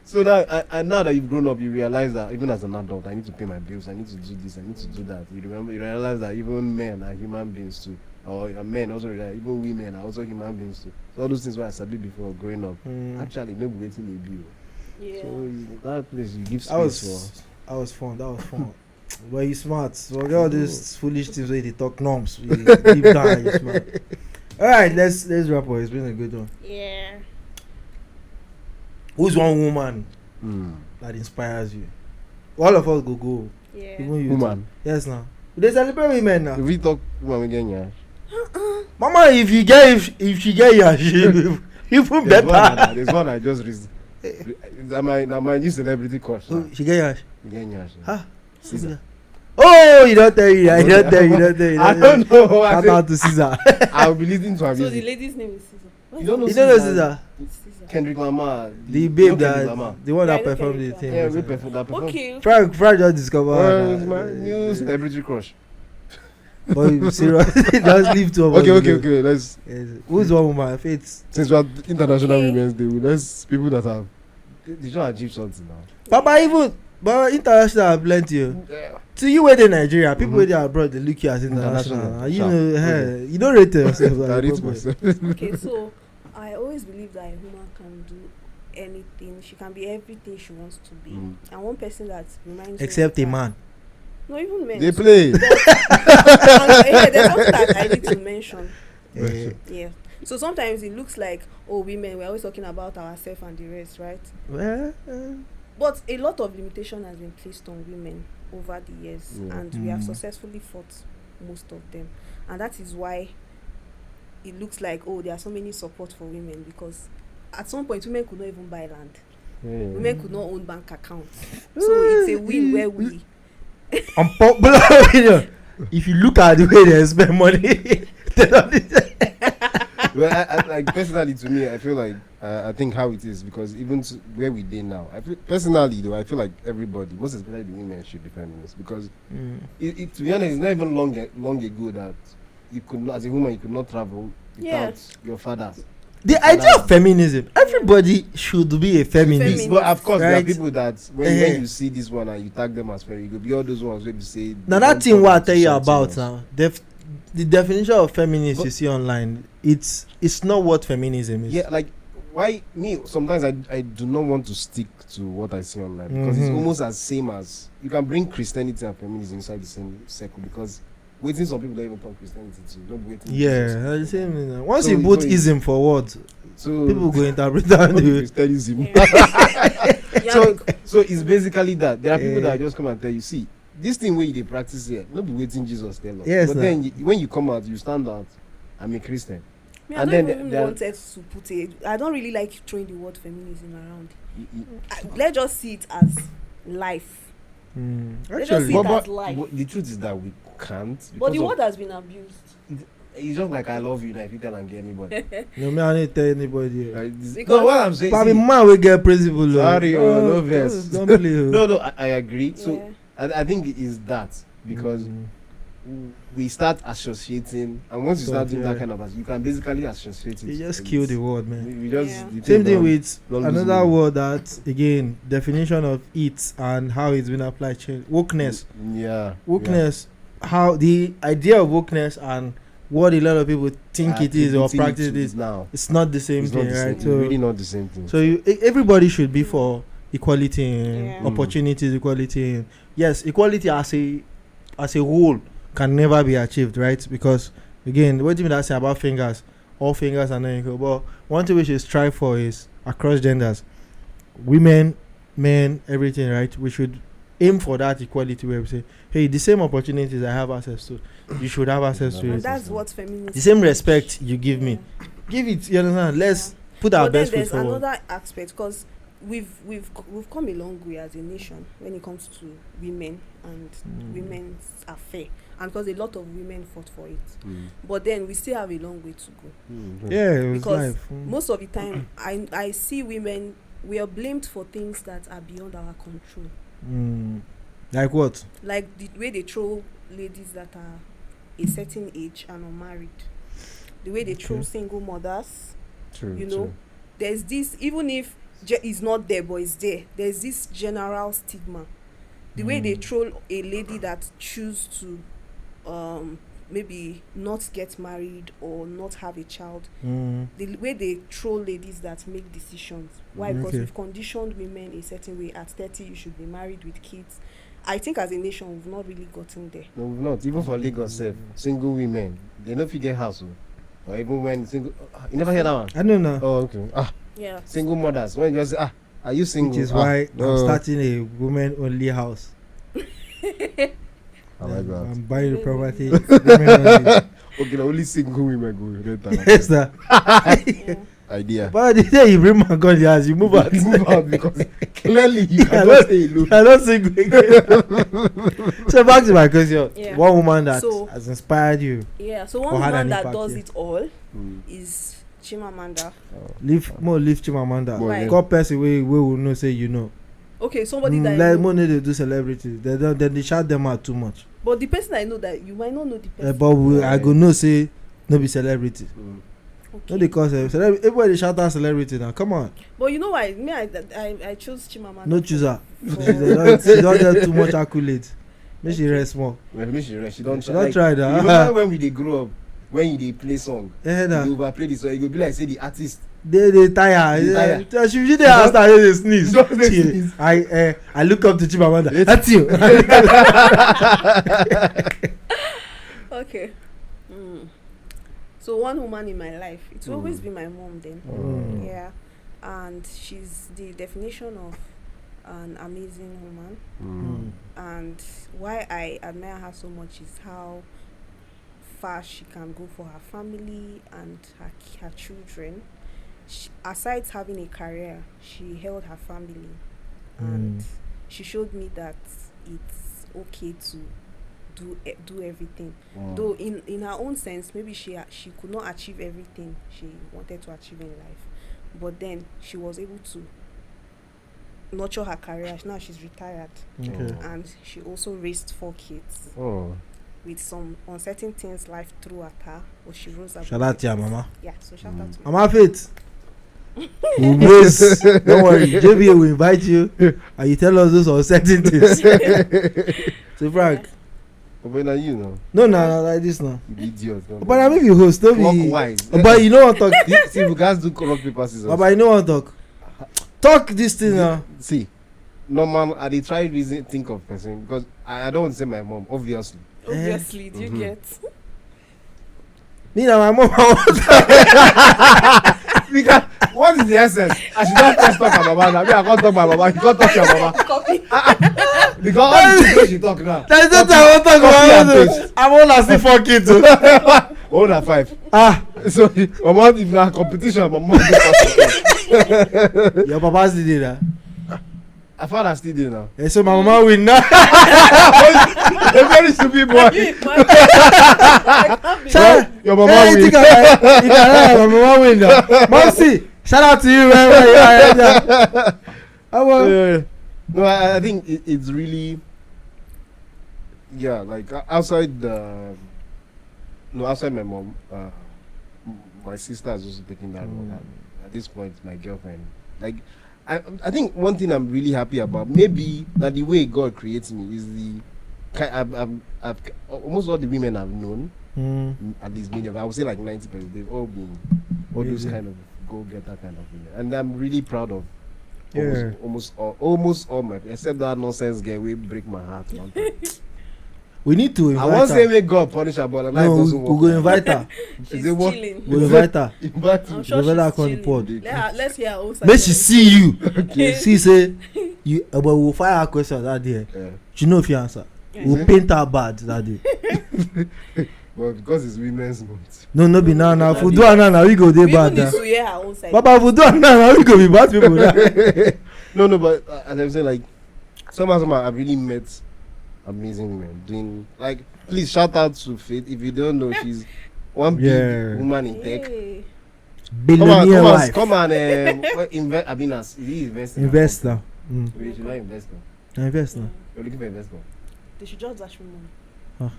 So now that you've grown up, you realize that even as an adult, I need to pay my bills, I need to do this, I need to do that. You realize that even men are human beings too. Or men also realize even women are also human beings too. So all those things were I said before growing up. Actually, maybe waiting a bill. Yeah. So that place you give space for. That was fun. But you smart. So all these foolish things where they talk norms. Deep down, you smart. Alright, let's wrap up. It's been a good one. Yeah. Who's one woman that inspires you? All of us go. Yeah. Even you. Woman. Yes, now. They celebrate women now. If we talk woman again, yeah. Mama, if she get your shit, even better. There's one I just raised. My new celebrity crush. She get your shit. Get your shit. Huh? Caesar. Oh, you don't tell you that. I don't know. Shout out to Caesar. I'll be listening to her So music. the lady's name is Caesar. You don't know Caesar? Caesar. Kendrick Lamar. The babe Kendrick that Lamar. the one Yeah, that I know performed the Kendrick thing. Yeah, we performed that. Okay. Frank just discovered. It's my new celebrity crush. But seriously, just leave to Okay. Let's. Who's one woman? Faith. Since we are International Women's Day, let's people that have. They should achieve something now. But international have plenty. Yeah. To you where in Nigeria, people where they are abroad, they look you as international. You know, you don't rate yourself. I rate myself. Okay, so I always believe that a woman can do anything. She can be everything she wants to be. Mm. And one person that reminds me Except of a that- man. No, even men. They play. And, yeah, there's something that I need to mention. Eh, Yeah. So sometimes it looks like, oh, women, we're always talking about ourselves and the rest, right? well, But a lot of limitation has been placed on women over the years, Yeah. and we have Mm. successfully fought most of them. And that is why it looks like, oh, there are so many support for women, because at some point, women could not even buy land. Yeah. Women could not own bank accounts. So it's a win where we... unpopular opinion. If you look at the way they spend money, they don't. Well, I like personally, to me, I feel like I think how it is, because even to where we did now, I feel, personally though, I feel like everybody, most especially the women, should be feminists, because to be honest, it's not even long ago that you could not, as a woman, you could not travel without your fathers. The idea of feminism, everybody should be a feminist. But of course, there are Right. people that when you see this one and you tag them as feminist, you go be all those ones where you say. Now they that don't thing turn what I into tell you something about else. now, the definition of feminist But- you see online, it's not what feminism is. Yeah, like why me? Sometimes I do not want to stick to what I see online, because it's Mhm. almost as same as you can bring Christianity and feminism inside the same circle, because waiting some people don't even talk Christianity to don't waiting. Yeah, the same thing. Once So you put so ism for what, So people go interpret that not way. Christianism. Yeah, so so it's basically that there are people Yeah. that just come and tell you, see, this thing where you dey practice here, not be waiting Jesus tell us. Yes, but nah. then when you come out, you stand out. I'm a Christian. Me, I and don't then even there- wanted to put it. I don't really like throwing the word feminism around. You- Let's just see it as life. Let's just Actually, see it as life. but the truth is that we can't. But the because of- word has been abused. It's just like I love you now if you tell and get anybody. no me I need tell anybody. Like this- Because- no, what I'm saying. But the see, man will get principle. Sorry, no verse. Don't play. no, I agree. So Yeah. I think it is that, because we start associating, and once you start doing that Yeah. kind of, you can basically associate it. You just with- kill the word, man. We just Yeah. the Same thing don't- with don't lose another meaning. word that again definition of it and how it's been applied change. Wokeness. Yeah. Wokeness. How the idea of wokeness and what a lot of people think it is or practice it is. now. It's not the same It's thing, not the right? same, really not the same thing. So everybody should be for equality and Yeah. opportunities, equality. And yes, equality as a whole can never be achieved, right? Because again, what do you mean I say about fingers? All fingers are not equal. But one thing we should strive for is across genders, women, men, everything, right? We should aim for that equality where we say, hey, the same opportunities I have access to, you should have access to And it. that's what feminism. The same respect you give me, give it. You understand? Let's put our But then best foot there's forward. another aspect, because we've come a long way as a nation when it comes to women and women's affair, and because a lot of women fought for it. But then we still have a long way to go. Yeah, it was Because life. Most of the time, I see women, we are blamed for things that are beyond our control. Like what? Like the way they throw ladies that are a certain age and unmarried. The way they throw Okay. single mothers. True. You know, there's this, even if it's not there, but it's there, there's this general stigma. The way they throw a lady that choose to maybe not get married or not have a child, the way they throw ladies that make decisions. Why? Because Okay. we've conditioned women a certain way. At 30 you should be married with kids. I think as a nation we've not really gotten there. No, we've not. Even for Lagos, single women, they don't get house. Or even when single, you never hear that one. I don't know. Oh, okay. Yeah. Single mothers. When you just say, are you single? Which is why no. I'm starting a women-only house. Oh my God. I'm buying the property. women-only. Okay, the only single women go rent that. Yes, sir. Yeah. Idea. But the day you bring my gun, yes, you move out. You move out because clearly you Yeah, cannot let's- stay alone. I don't single again. So back to my question. Yeah. One woman that So- has inspired you. Yeah, so Or one had woman an that impact, does yeah. it all Mm. is Chimamanda. Leave Chimamanda. Boy, Right. God person we will know say you know. Okay, somebody that I Like know. more they do celebrities. They shout them out too much. But the person I know that you might not know the person. But I go no say no be celebrity. Mm. No they call celebrity. Everybody shout out celebrity now. Come on. But you know why? Me, I chose Chimamanda. No chooser. for- She don't get too much accolade. Make she rest more. Well, maybe she don't She don't try that. You remember when we dey grow up, when you dey play song, Yeah, nah. you overplay the song, you go be like say the artist. They tire. She usually ask that they sneeze. I look up to Chimamanda. That's you. Okay. So one woman in my life, it's always been my mom then. Yeah. And she's the definition of an amazing woman. And why I admire her so much is how far she can go for her family and her children. Aside having a career, she held her family, and she showed me that it's okay to do everything. Though in her own sense, maybe she could not achieve everything she wanted to achieve in life, but then she was able to nurture her career. Now she's retired, and she also raised 4 kids. With some uncertain things life threw at her, but she rose up. Shout out to your mama. Yeah, so shout out to Mama Faith. Don't worry, JB will invite you and you tell us those uncertain things. So Frank. But now you know. No, like this now. You idiot. But I mean you host, don't be. Clockwise. But you know what talk. See, you guys do rock paper scissors. But you know what talk. Talk this thing now. See, normal. I dey try reason think of person because I don't want to say my mom. Obviously, do you get? Me and my mom. Because what is the essence? I should not first talk about mama. I can't talk about mama. You can't talk to your mama. Because all the things she talk now. That's not I want to talk about. I'm only see 4 kids. Only 5. So mama, if na competition, mama. Your papa still did that. I found I still do now. Yeah, so my mama win now. A very stupid boy. Your mama win. You can my mama win now. Momsy, shout out to you wherever you are. No, I think it's really, yeah, like outside outside my mom, my sister is also taking that role. At this point, my girlfriend, like, I think one thing I'm really happy about, maybe that the way God creates me is I've almost all the women I've known, at least many of, I would say like 90%, they've all been all those kind of go-getter kind of women, and I'm really proud of almost all my, except that nonsense girl will break my heart. We need to invite her. I won't say make God punish her, but we'll go invite her. She's chilling. We'll invite her. I'm sure she's chilling. Let's hear her own side. Make she see you. See, say you. But we'll fire her question that day. You know if you answer. We'll paint her bad that day. But because it's women's month. No be now. If we do her now, we go dey bad now. We need to hear her own side. Papa, if we do her now, we go be bad people now. No, but as I'm saying, like somehow I've really met amazing women doing, like, please shout out to Faith. If you don't know, she's one big woman in tech. Billionaire wife. Come on, invest. I mean, is he investor? Investor. You should not invest now. Investor. You're looking for investor. They should just dash me money.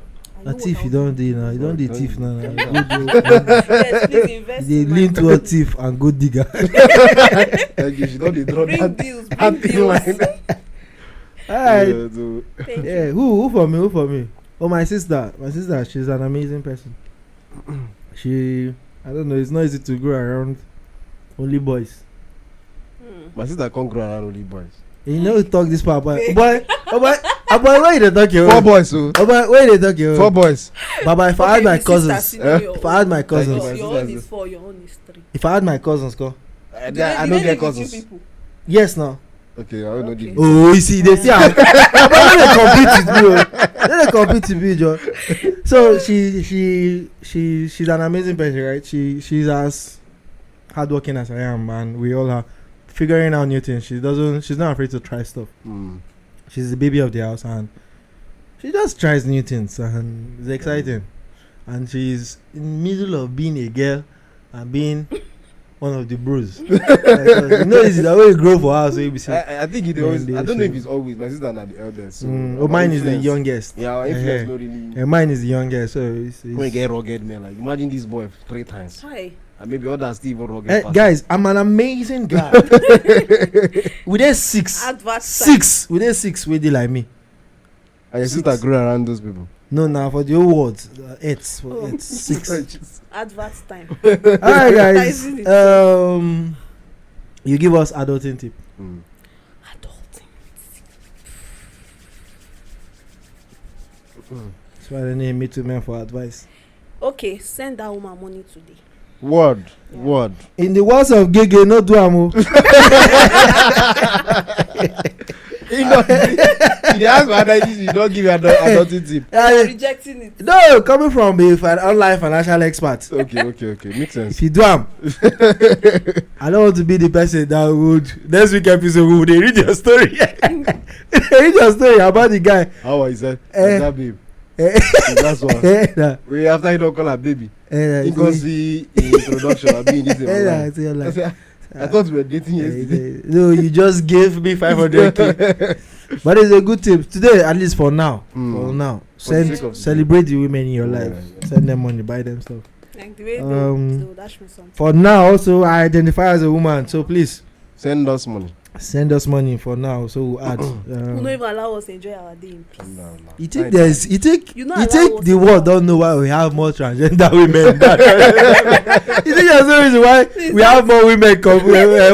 A thief you don't do now. You don't do thief now. Yes, please invest. They lean to a thief and go digger. Like you should not draw Bring that. deals. Alright. Thank Yeah, who for me? Oh, my sister, she's an amazing person. I don't know, it's not easy to grow around only boys. My sister can't grow around only boys. You know, talk this part, boy, where you talk your 4 boys, so. Where you talk your 4 boys. Baba, if I had my cousins, if I had my cousins, your own is 4, your own is 3. if I had my cousins, go. I don't get cousins. Yes, no. Okay, I don't know the. Oh, you see, they see, they compete with me, Joe. So she's an amazing person, right? She's as hardworking as I am, and we all are figuring out new things. She's not afraid to try stuff. She's the baby of the house, and she just tries new things, and it's exciting. And she's in the middle of being a girl and being one of the bros. You know, it's the way you grow for us. So you be saying, I think it always. I don't know if it's always. My sister not the eldest. So mine is the youngest. Yeah, our influence not really. And mine is the youngest. So it's when you get rugged, man, like imagine this boy 3 times. Hi. And maybe others still even rugged. Guys, I'm an amazing guy. We did 6. Advert 6. We did 6. We did like me. And your sister grew around those people. No, now for the whole world, 8, 6. Advert time. All right, guys. Advertising it. You give us adulting tip. Adulting. That's why they need me to men for advice. Okay, send that woman money today. Word. Yeah. Word. In the words of Gege, no do amo. You ask for adulting, you don't give adulting tip. You're rejecting it. No, coming from an online financial expert. Okay. Makes sense. If you do am, I don't want to be the person that would next week episode would they read your story. They read your story about the guy. How is that? That babe. That's one. Wait, after you don't call her baby. You can see in introduction. I'll be in this. I thought we were dating yesterday. No, you just gave me 500k. But it's a good tip today, at least for now. For now, celebrate the women in your life. Send them money, buy them stuff. Like the way they'll dash me something. For now, also I identify as a woman, so please Send us money. send us money for now. So we'll add. Who don't even allow us to enjoy our day in peace. No. You think there's you think You know you allow think us the to world don't know why we have more transgender women than you think there's no reason why we have more women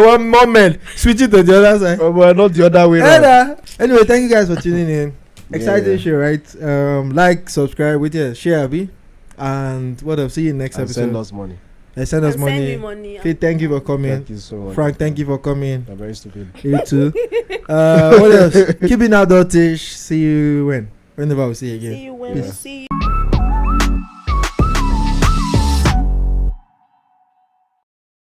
one more men switching to the other side. But not the other way around. Anyway, thank you guys for tuning in. Exciting Yeah. show, right? Like, subscribe, with share, Abi. And what else? See you next And episode. send us money. Send us And send me money. money. Faith, thank you for coming. Thank you so much. Frank, thank you for coming. I'm very stupid. You too. What else? Keep it adultish. See you when? Whenever we see you again. See you when Peace. we see you.